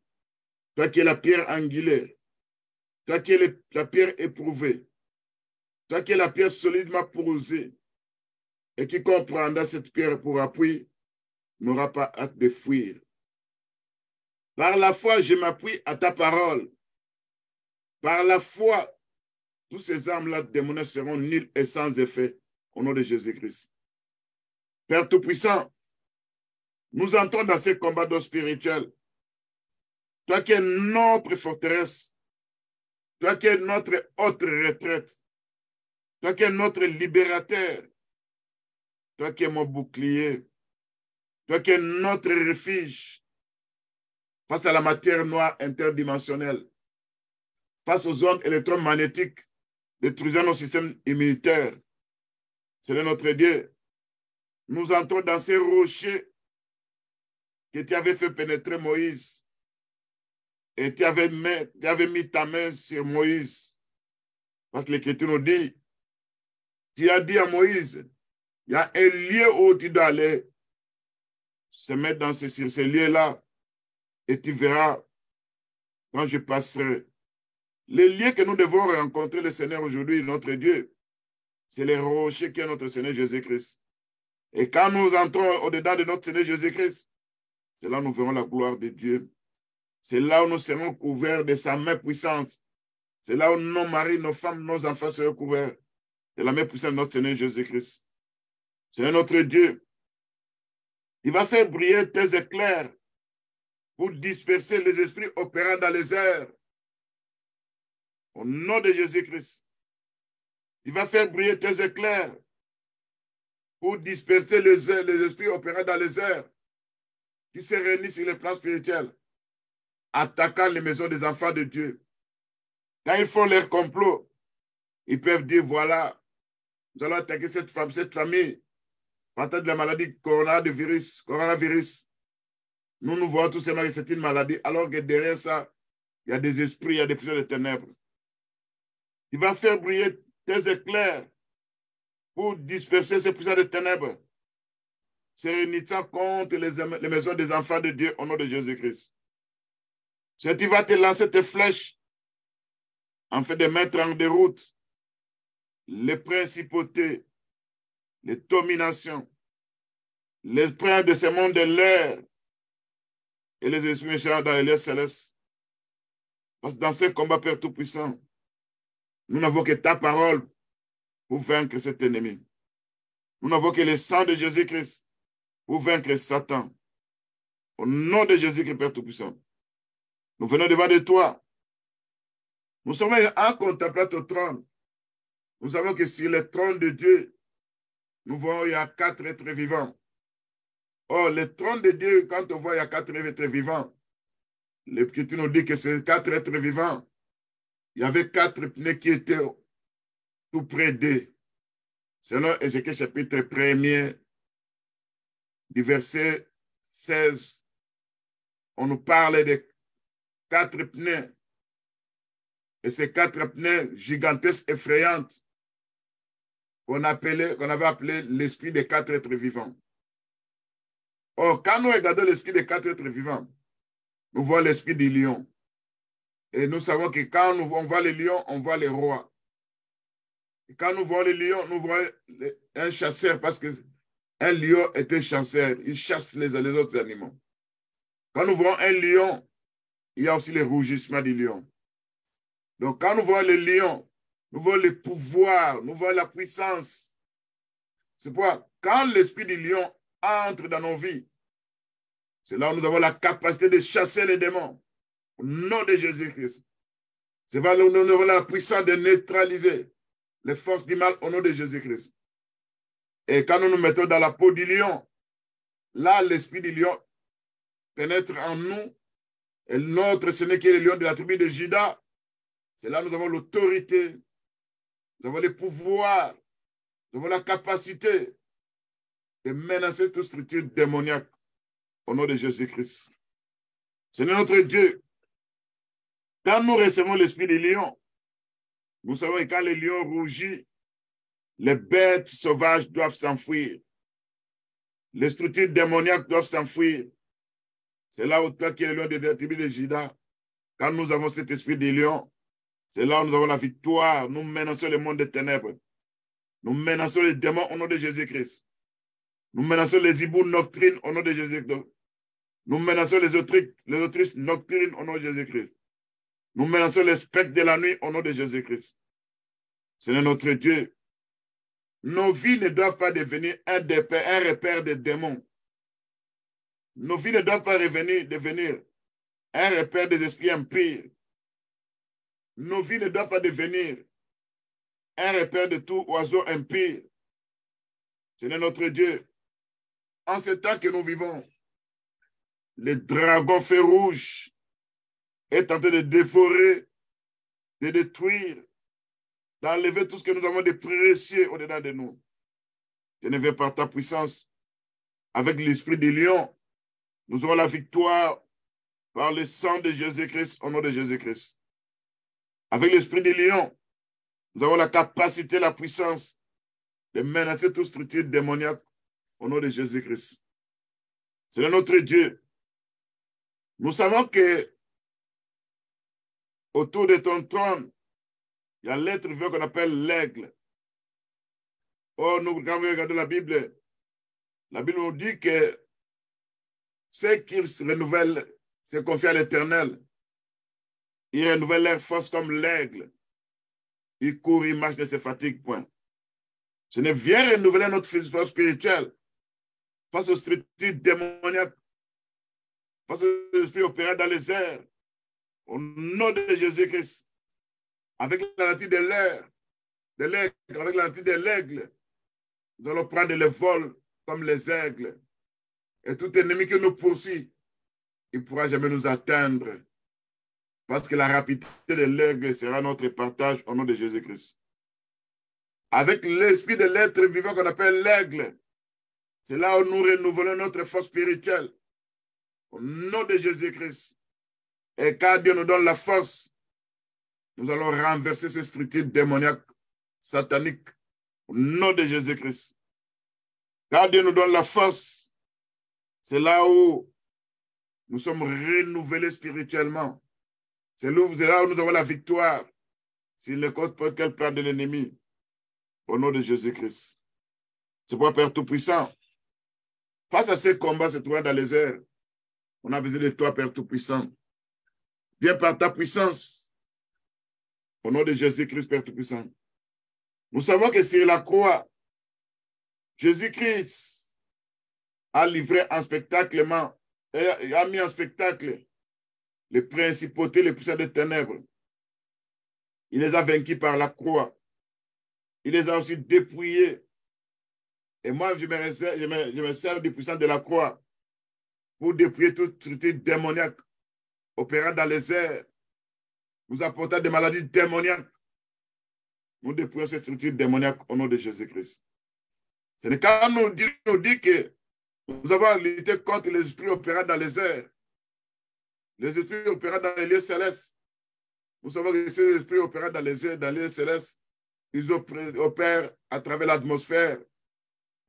toi qui es la pierre angulaire, toi qui es la pierre éprouvée, toi qui es la pierre solidement posée, et qui comprendra cette pierre pour appui, n'aura pas hâte de fuir. Par la foi, je m'appuie à ta parole. Par la foi, tous ces armes-là démoniaques seront nulles et sans effet au nom de Jésus-Christ. Père Tout-Puissant, nous entrons dans ce combat d'eau spirituel. Toi qui es notre forteresse, toi qui es notre haute retraite, toi qui es notre libérateur, toi qui es mon bouclier, toi qui es notre refuge face à la matière noire interdimensionnelle, face aux ondes électromagnétiques détruisant nos systèmes immunitaires. C'est notre Dieu. Nous entrons dans ces rochers que tu avais fait pénétrer Moïse. Et tu avais mis ta main sur Moïse. Parce que l'Écriture nous dit, tu as dit à Moïse, il y a un lieu où tu dois aller se mettre sur ce lieu-là et tu verras quand je passerai. Le lieu que nous devons rencontrer le Seigneur aujourd'hui, notre Dieu, c'est le rocher qui est notre Seigneur Jésus-Christ. Et quand nous entrons au-dedans de notre Seigneur Jésus-Christ, c'est là où nous verrons la gloire de Dieu. C'est là où nous serons couverts de sa main puissante. C'est là où nos maris, nos femmes, nos enfants seront couverts de la main puissante de notre Seigneur Jésus-Christ. Seigneur notre Dieu, il va faire briller tes éclairs pour disperser les esprits opérant dans les airs. Au nom de Jésus-Christ, il va faire briller tes éclairs pour disperser les esprits opérant dans les airs qui se réunissent sur le plan spirituel, attaquant les maisons des enfants de Dieu. Quand ils font leur complot, ils peuvent dire, voilà, nous allons attaquer cette famille, partant de la maladie coronavirus. Nous voyons tout simplement que c'est une maladie, alors que derrière ça, il y a des esprits, il y a des puissances de ténèbres. Il va faire briller tes éclairs pour disperser ces puissances de ténèbres, se réunissant contre les maisons des enfants de Dieu au nom de Jésus-Christ. Il va te lancer tes flèches en fait de mettre en déroute les principautés, les dominations, les princes de ce monde de l'air et les esprits méchants dans les lieux célestes. Parce que dans ce combat, Père Tout-Puissant, nous n'avons que ta parole pour vaincre cet ennemi. Nous n'avons que le sang de Jésus-Christ pour vaincre Satan. Au nom de Jésus-Christ, Père Tout-Puissant, nous venons devant de toi. Nous sommes en contemplant ton trône. Nous savons que sur le trône de Dieu, nous voyons il y a 4 êtres vivants. Or, le trône de Dieu, quand on voit il y a 4 êtres vivants, l'Écriture nous dit que ces 4 êtres vivants, il y avait 4 pneus qui étaient tout près d'eux. Selon Ézéchiel chapitre 1er, du verset 16, on nous parle de 4 pneus. Et ces 4 pneus gigantesques, effrayantes, qu'on avait appelé l'esprit des 4 êtres vivants. Or, quand nous regardons l'esprit des 4 êtres vivants, nous voyons l'esprit du lion. Et nous savons que quand on voit les lions, on voit les rois. Et quand nous voyons les lions, nous voyons un chasseur, parce qu'un lion est un chasseur. Il chasse les autres animaux. Quand nous voyons un lion, il y a aussi le rougissement du lion. Donc, quand nous voyons les lions, nous voyons le pouvoir, nous voyons la puissance. C'est pourquoi, quand l'esprit du lion entre dans nos vies, c'est là où nous avons la capacité de chasser les démons. Au nom de Jésus-Christ. C'est là où nous avons la puissance de neutraliser les forces du mal au nom de Jésus-Christ. Et quand nous nous mettons dans la peau du lion, là, l'esprit du lion pénètre en nous. Et notre Seigneur qui est le lion de la tribu de Juda, c'est là où nous avons l'autorité, nous avons le pouvoir, nous avons la capacité de menacer toute structure démoniaque au nom de Jésus-Christ. Seigneur notre Dieu, quand nous recevons l'esprit du lion, nous savons que quand le lion rougit, les bêtes sauvages doivent s'enfuir. Les structures démoniaques doivent s'enfuir. C'est là où toi qui es le lion de la tribu de Juda, quand nous avons cet esprit du lion, c'est là où nous avons la victoire. Nous menaçons le monde des ténèbres. Nous menaçons les démons au nom de Jésus-Christ. Nous menaçons les hiboux nocturnes au nom de Jésus-Christ. Nous menaçons les autriches nocturnes au nom de Jésus-Christ. Nous menaçons les spectres de la nuit au nom de Jésus-Christ. Seigneur notre Dieu, nos vies ne doivent pas devenir un repère de démons. Nos vies ne doivent pas devenir un repère des esprits impurs. Nos vies ne doivent pas devenir un repère de tout oiseau impur. Seigneur notre Dieu, en ce temps que nous vivons, le dragon feu rouge est en train de dévorer, de détruire, d'enlever tout ce que nous avons de précieux au-dedans de nous. Seigneur, par ta puissance, avec l'esprit du lion, nous aurons la victoire par le sang de Jésus-Christ, au nom de Jésus-Christ. Avec l'esprit du lion, nous avons la capacité, la puissance de menacer toute structure démoniaque au nom de Jésus-Christ. C'est notre Dieu. Nous savons que autour de ton trône, il y a l'être vivant qu'on appelle l'aigle. Oh, nous, quand nous regardons la Bible nous dit que ceux qui se renouvellent, se confient à l'Éternel, ils renouvellent leur force comme l'aigle. Ils courent, ils marchent, ne se fatiguent point. Seigneur, viens renouveler notre force spirituelle face aux structures démoniaques, face aux esprits opérants dans les airs. Au nom de Jésus-Christ, avec la nature de l'air, avec la nature de l'aigle, nous allons prendre le vol comme les aigles. Et tout ennemi qui nous poursuit, il ne pourra jamais nous atteindre. Parce que la rapidité de l'aigle sera notre partage au nom de Jésus-Christ. Avec l'esprit de l'être vivant qu'on appelle l'aigle, c'est là où nous renouvelons notre force spirituelle. Au nom de Jésus-Christ. Et quand Dieu nous donne la force, nous allons renverser ces structures démoniaques, sataniques, au nom de Jésus-Christ. Quand Dieu nous donne la force, c'est là où nous sommes renouvelés spirituellement. C'est là où nous avons la victoire sur le côté quel plan de l'ennemi. Au nom de Jésus-Christ. C'est pour Père Tout-Puissant. Face à ces combats se trouvant dans les airs, on a besoin de toi, Père Tout-Puissant. Viens par ta puissance. Au nom de Jésus-Christ, Père Tout-Puissant. Nous savons que sur la croix, Jésus-Christ a livré un spectacle, a mis en spectacle les principautés, les puissants des ténèbres. Il les a vaincus par la croix. Il les a aussi dépouillés. Et moi, je me sers du puissant de la croix pour dépouiller toute structure démoniaque opérant dans les airs, nous apportant des maladies démoniaques. Nous dépouillons cette structure démoniaque au nom de Jésus-Christ. Ce n'est quand nous dit que nous avons lutté contre les esprits opérant dans les airs, les esprits opérant dans les lieux célestes. Nous savons que ces esprits opérant dans les airs, dans les lieux célestes, ils opèrent à travers l'atmosphère.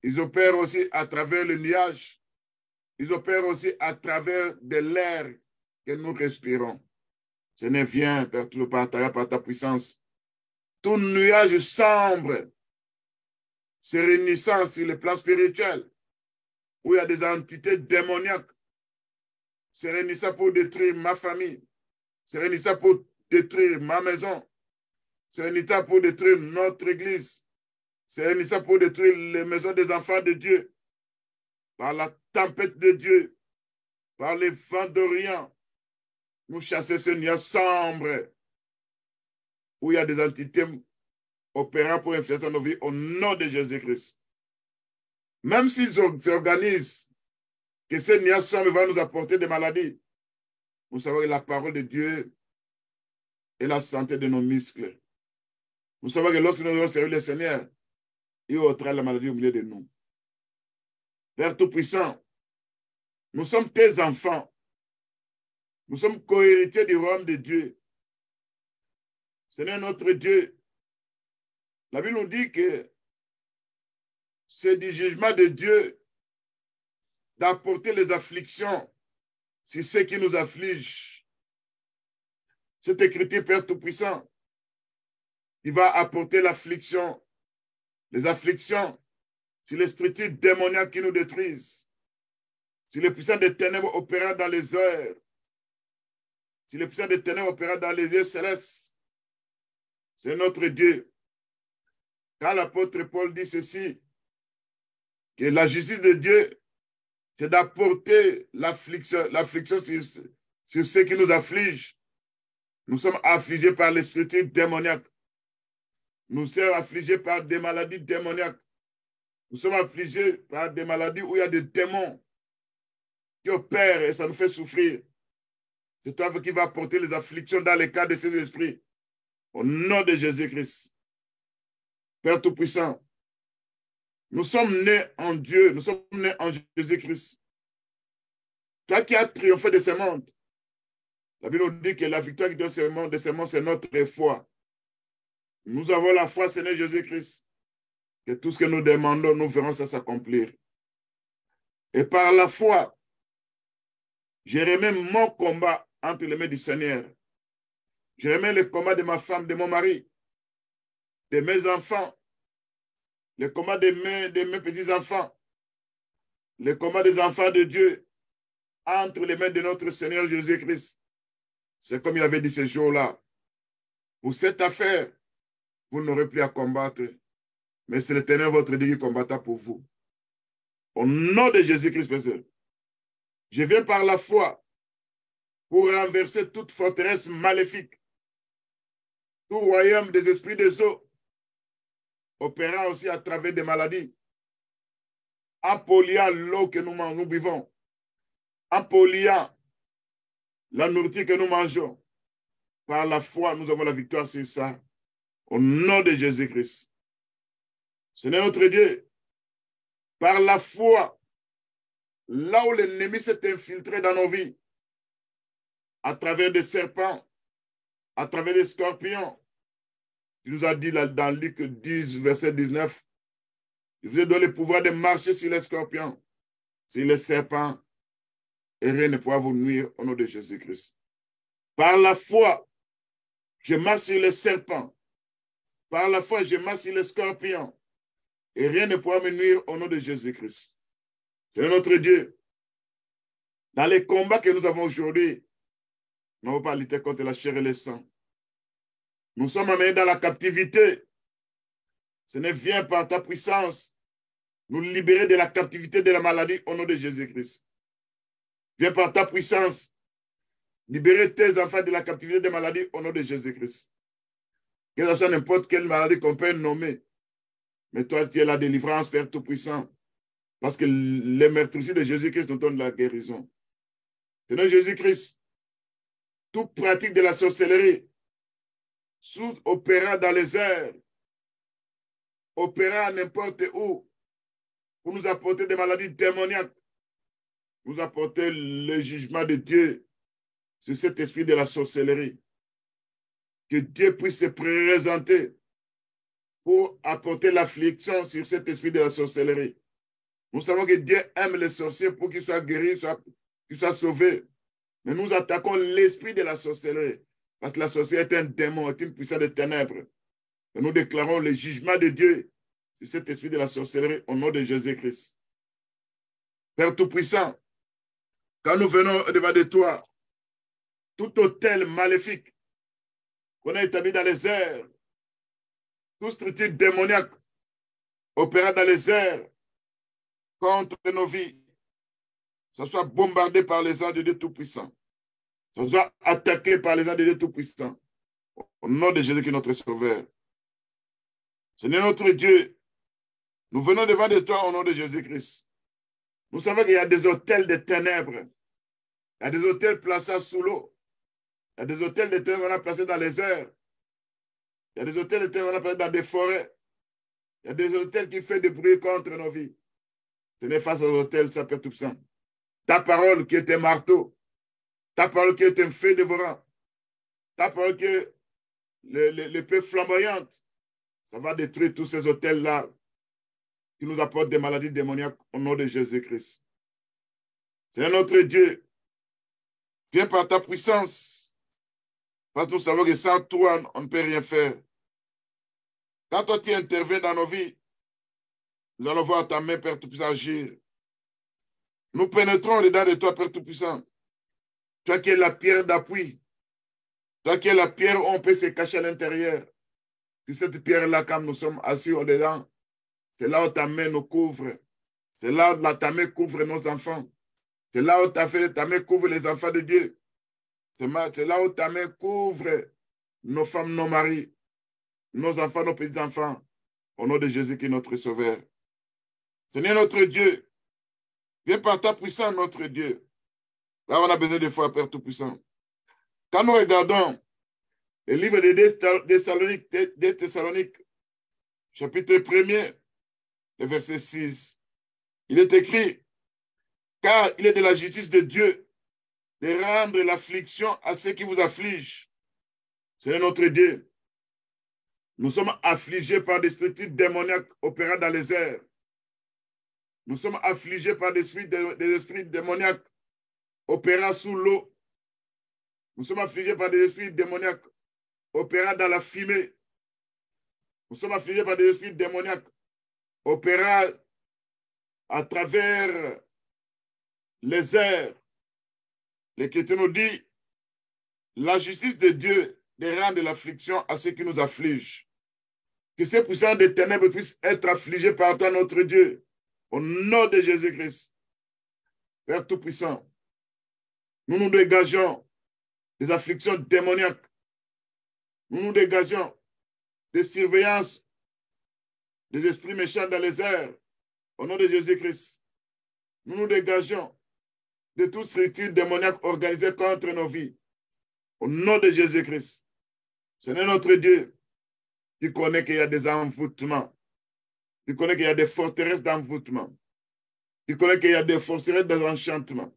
Ils opèrent aussi à travers le nuage. Ils opèrent aussi à travers de l'air que nous respirons. Seigneur, viens, Père, tout par ta puissance. Tout nuage sombre se réunissant sur le plan spirituel, où il y a des entités démoniaques, se réunissant pour détruire ma famille, se réunissant pour détruire ma maison, se réunissant pour détruire notre église, se réunissant pour détruire les maisons des enfants de Dieu, par la tempête de Dieu, par les vents d'Orient. Nous chassons ce nuage sombre où il y a des entités opérant pour influencer nos vies au nom de Jésus-Christ. Même s'ils s'organisent que ce nuage sombre va nous apporter des maladies, nous savons que la parole de Dieu est la santé de nos muscles. Nous savons que lorsque nous allons servir le Seigneur, il ôtera la maladie au milieu de nous. Père Tout-Puissant, nous sommes tes enfants. Nous sommes co-héritiers du royaume de Dieu. Seigneur notre Dieu, la Bible nous dit que c'est du jugement de Dieu d'apporter les afflictions sur ceux qui nous affligent. Cette écriture, Père Tout-Puissant, il va apporter l'affliction, les afflictions sur les structures démoniaques qui nous détruisent, sur les puissants des ténèbres opérant dans les heures, sur les puissants des ténèbres opérant dans les lieux célestes. C'est notre Dieu. Quand l'apôtre Paul dit ceci, que la justice de Dieu, c'est d'apporter l'affliction sur ceux qui nous affligent. Nous sommes affligés par les structures démoniaques. Nous sommes affligés par des maladies démoniaques. Nous sommes affligés par des maladies où il y a des démons qui opèrent et ça nous fait souffrir. C'est toi qui vas apporter les afflictions dans les cas de ces esprits. Au nom de Jésus-Christ. Père Tout-Puissant, nous sommes nés en Dieu, nous sommes nés en Jésus-Christ. Toi qui as triomphé de ce monde, la Bible nous dit que la victoire qui donne de ce monde, c'est notre foi. Nous avons la foi, Seigneur Jésus-Christ, que tout ce que nous demandons, nous verrons ça s'accomplir. Et par la foi, je remets mon combat entre les mains du Seigneur. Je remets le combat de ma femme, de mon mari, de mes enfants, le combat de mes petits-enfants, le combat des enfants de Dieu entre les mains de notre Seigneur Jésus-Christ. C'est comme il avait dit ce jour-là. Pour cette affaire, vous n'aurez plus à combattre, mais c'est l'Éternel votre Dieu qui combattra pour vous. Au nom de Jésus-Christ, Père, je viens par la foi pour renverser toute forteresse maléfique, tout royaume des esprits des eaux, opérant aussi à travers des maladies, en polluant l'eau que nous buvons, en polluant la nourriture que nous mangeons. Par la foi, nous avons la victoire sur ça. Au nom de Jésus-Christ. Seigneur notre Dieu, par la foi, là où l'ennemi s'est infiltré dans nos vies, à travers des serpents, à travers des scorpions, tu nous as dit là, dans Luc 10, verset 19, je vous ai donné le pouvoir de marcher sur les scorpions, sur les serpents, et rien ne pourra vous nuire au nom de Jésus-Christ. Par la foi, je marche sur les serpents. Par la foi, je marche sur les scorpions. Et rien ne pourra me nuire au nom de Jésus-Christ. C'est notre Dieu. Dans les combats que nous avons aujourd'hui, nous n'avons pas lutté contre la chair et le sang. Nous sommes amenés dans la captivité. Ce ne vient par ta puissance nous libérer de la captivité de la maladie au nom de Jésus-Christ. Viens par ta puissance libérer tes enfants de la captivité des maladies au nom de Jésus-Christ. Que ce soit n'importe quelle maladie qu'on peut nommer. Mais toi, tu es la délivrance, Père Tout-Puissant. Parce que les meurtrissures de Jésus-Christ nous donnent la guérison. Seigneur Jésus-Christ, toute pratique de la sorcellerie, sous opérant dans les airs, opérant n'importe où, pour nous apporter des maladies démoniaques, nous apporter le jugement de Dieu sur cet esprit de la sorcellerie. Que Dieu puisse se présenter pour apporter l'affliction sur cet esprit de la sorcellerie. Nous savons que Dieu aime les sorciers pour qu'ils soient guéris, qu'ils soient sauvés. Mais nous attaquons l'esprit de la sorcellerie. Parce que la sorcellerie est un démon, est une puissance de ténèbres. Et nous déclarons le jugement de Dieu sur cet esprit de la sorcellerie au nom de Jésus-Christ. Père Tout-Puissant, quand nous venons devant de toi, tout autel maléfique qu'on a établi dans les airs, tout structure démoniaque opérant dans les airs contre nos vies, ça soit bombardé par les anges de Dieu Tout-Puissant, ça soit attaqué par les anges de Dieu Tout-Puissant, au nom de Jésus qui est notre Sauveur. Seigneur notre Dieu, nous venons devant de toi au nom de Jésus-Christ. Nous savons qu'il y a des autels de ténèbres, il y a des autels placés sous l'eau, il y a des autels de ténèbres qu'on a placés dans les airs, il y a des autels de ténèbres qu'on a placés dans des forêts, il y a des autels qui font du bruit contre nos vies. Tenez face aux autels, ça peut tout ça. Ta parole qui est un marteau, ta parole qui est un feu dévorant, ta parole qui est l'épée flamboyante, ça va détruire tous ces autels-là qui nous apportent des maladies démoniaques au nom de Jésus-Christ. C'est notre Dieu. Viens par ta puissance, parce que nous savons que sans toi, on ne peut rien faire. Quand toi, tu interviens dans nos vies, nous allons voir ta main, Père Tout-Puissant, agir. Nous pénétrons dedans de toi, Père Tout-Puissant. Toi qui es la pierre d'appui, toi qui es la pierre où on peut se cacher à l'intérieur. C'est cette pierre-là, quand nous sommes assis au-dedans, c'est là où ta main nous couvre. C'est là où ta main couvre nos enfants. C'est là où ta main couvre les enfants de Dieu. C'est là où ta main couvre nos femmes, nos maris, nos enfants, nos petits-enfants. Au nom de Jésus qui est notre Sauveur. Seigneur notre Dieu, viens par ta puissance, notre Dieu. Là, on a besoin de foi, Père Tout-Puissant. Quand nous regardons le livre des Thessaloniques, chapitre 1er, le verset 6, il est écrit, car il est de la justice de Dieu de rendre l'affliction à ceux qui vous affligent. C'est notre Dieu. Nous sommes affligés par des structures démoniaques opérant dans les airs. Nous sommes affligés par des esprits démoniaques opérant sous l'eau. Nous sommes affligés par des esprits démoniaques opérant dans la fumée. Nous sommes affligés par des esprits démoniaques opérant à travers les airs. L'Écriture nous dit, la justice de Dieu de rendre l'affliction à ceux qui nous affligent. Que ces puissants des ténèbres puissent être affligés par toi, notre Dieu. Au nom de Jésus-Christ. Père Tout-Puissant, nous nous dégageons des afflictions démoniaques. Nous nous dégageons des surveillances des esprits méchants dans les airs. Au nom de Jésus-Christ. Nous nous dégageons de toute structure démoniaque organisée contre nos vies. Au nom de Jésus-Christ. C'est notre Dieu qui connaît qu'il y a des envoûtements. Qui connaît qu'il y a des forteresses d'envoûtement. Qui connaît qu'il y a des forteresses d'enchantement.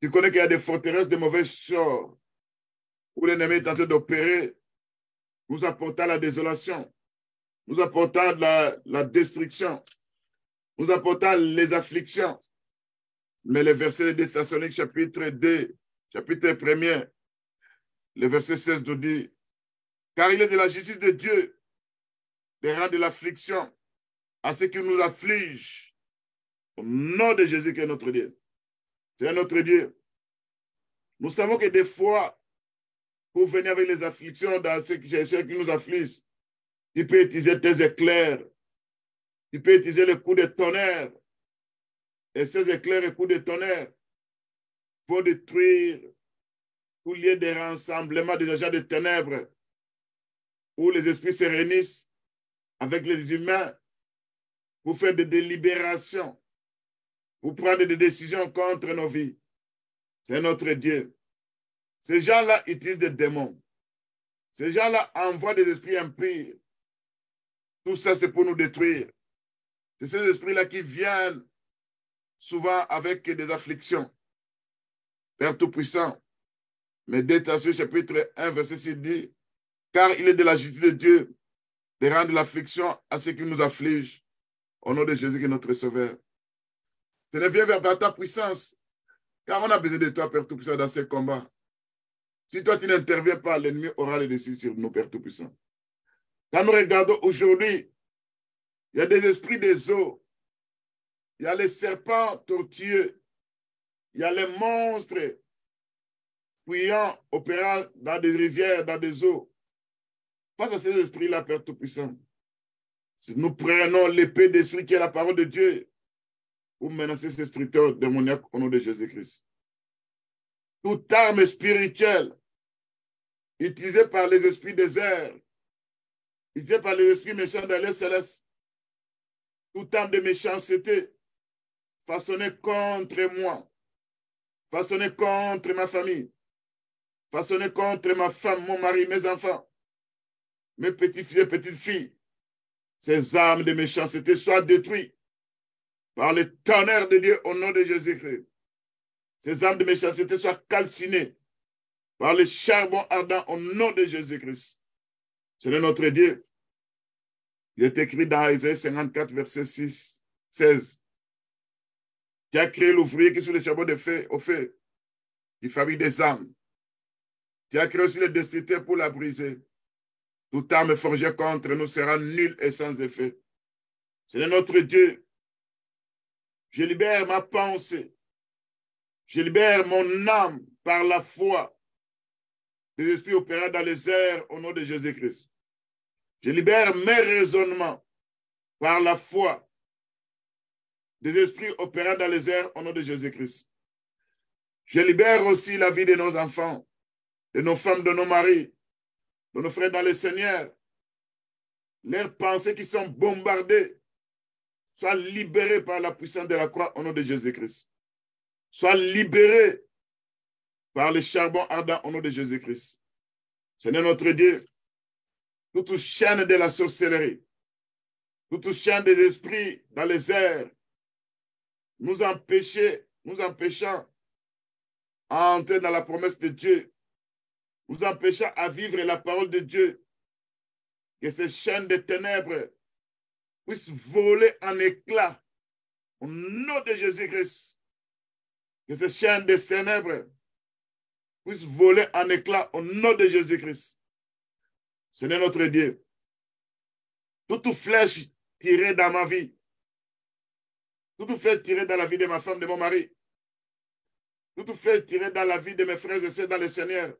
Qui connaît qu'il y a des forteresses de mauvais sorts où l'ennemi est en train d'opérer, nous apportant la désolation, nous apportant la destruction, nous apportant les afflictions. Mais le verset de Thessaloniques, chapitre 2, chapitre 1er, le verset 16 nous dit, car il est de la justice de Dieu de rendre l'affliction à ceux qui nous affligent. Au nom de Jésus qui est notre Dieu. C'est notre Dieu. Nous savons que des fois, pour venir avec les afflictions dans ceux qui nous affligent, tu peux utiliser tes éclairs, tu peux utiliser les coups de tonnerre. Et ces éclairs et coups de tonnerre vont détruire tout lieu de rassemblement des agents de ténèbres où les esprits se réunissent avec les humains pour faire des délibérations, pour prendre des décisions contre nos vies. C'est notre Dieu. Ces gens-là utilisent des démons. Ces gens-là envoient des esprits impurs. Tout ça, c'est pour nous détruire. C'est ces esprits-là qui viennent souvent avec des afflictions. Père Tout-Puissant, mais Thessaloniciens chapitre 1, verset 6 dit, car il est de la justice de Dieu de rendre l'affliction à ceux qui nous affligent. Au nom de Jésus qui est notre Sauveur. Ce n'est bien vers ta puissance, car on a besoin de toi, Père Tout-Puissant, dans ces combats. Si toi, tu n'interviens pas, l'ennemi aura le dessus sur nous, Père Tout-Puissant. Quand nous regardons aujourd'hui, il y a des esprits des eaux, il y a les serpents tortueux, il y a les monstres fuyants, opérant dans des rivières, dans des eaux. Face à ces esprits-là, Père Tout-Puissant, nous prenons l'épée d'esprit qui est la parole de Dieu pour menacer ces structures démoniaques au nom de Jésus-Christ. Toute arme spirituelle utilisée par les esprits des airs, utilisée par les esprits méchants dans les célestes, toute arme de méchanceté façonnée contre moi, façonnée contre ma famille, façonnée contre ma femme, mon mari, mes enfants, mes petits-fils et petites-filles, ces armes de méchanceté soient détruites par le tonnerre de Dieu au nom de Jésus-Christ. Ces armes de méchanceté soient calcinées par le charbon ardent au nom de Jésus-Christ. C'est notre Dieu. Il est écrit dans Isaïe 54, verset 16. Tu as créé l'ouvrier qui est sur le charbon de feu, au feu, qui fabrique des armes. Tu as créé aussi le destructeur pour la briser. Toute arme forgée contre nous sera nulle et sans effet. C'est notre Dieu. Je libère ma pensée. Je libère mon âme par la foi des esprits opérant dans les airs au nom de Jésus-Christ. Je libère mes raisonnements par la foi des esprits opérant dans les airs au nom de Jésus-Christ. Je libère aussi la vie de nos enfants, de nos femmes, de nos maris, de nos frères dans le Seigneur. Leurs pensées qui sont bombardées soient libérées par la puissance de la croix au nom de Jésus-Christ. Soient libérées par le charbon ardent au nom de Jésus-Christ. Seigneur notre Dieu, toute chaîne de la sorcellerie, toute chaîne des esprits dans les airs, nous empêchant à entrer dans la promesse de Dieu, nous empêchant à vivre la parole de Dieu, que ces chaînes de ténèbres puissent voler en éclats au nom de Jésus-Christ. Que ces chaînes de ténèbres puissent voler en éclats au nom de Jésus-Christ. Seigneur notre Dieu, toute flèche tirée dans ma vie, toute flèche tirée dans la vie de ma femme, de mon mari, toute flèche tirée dans la vie de mes frères et sœurs dans le Seigneur,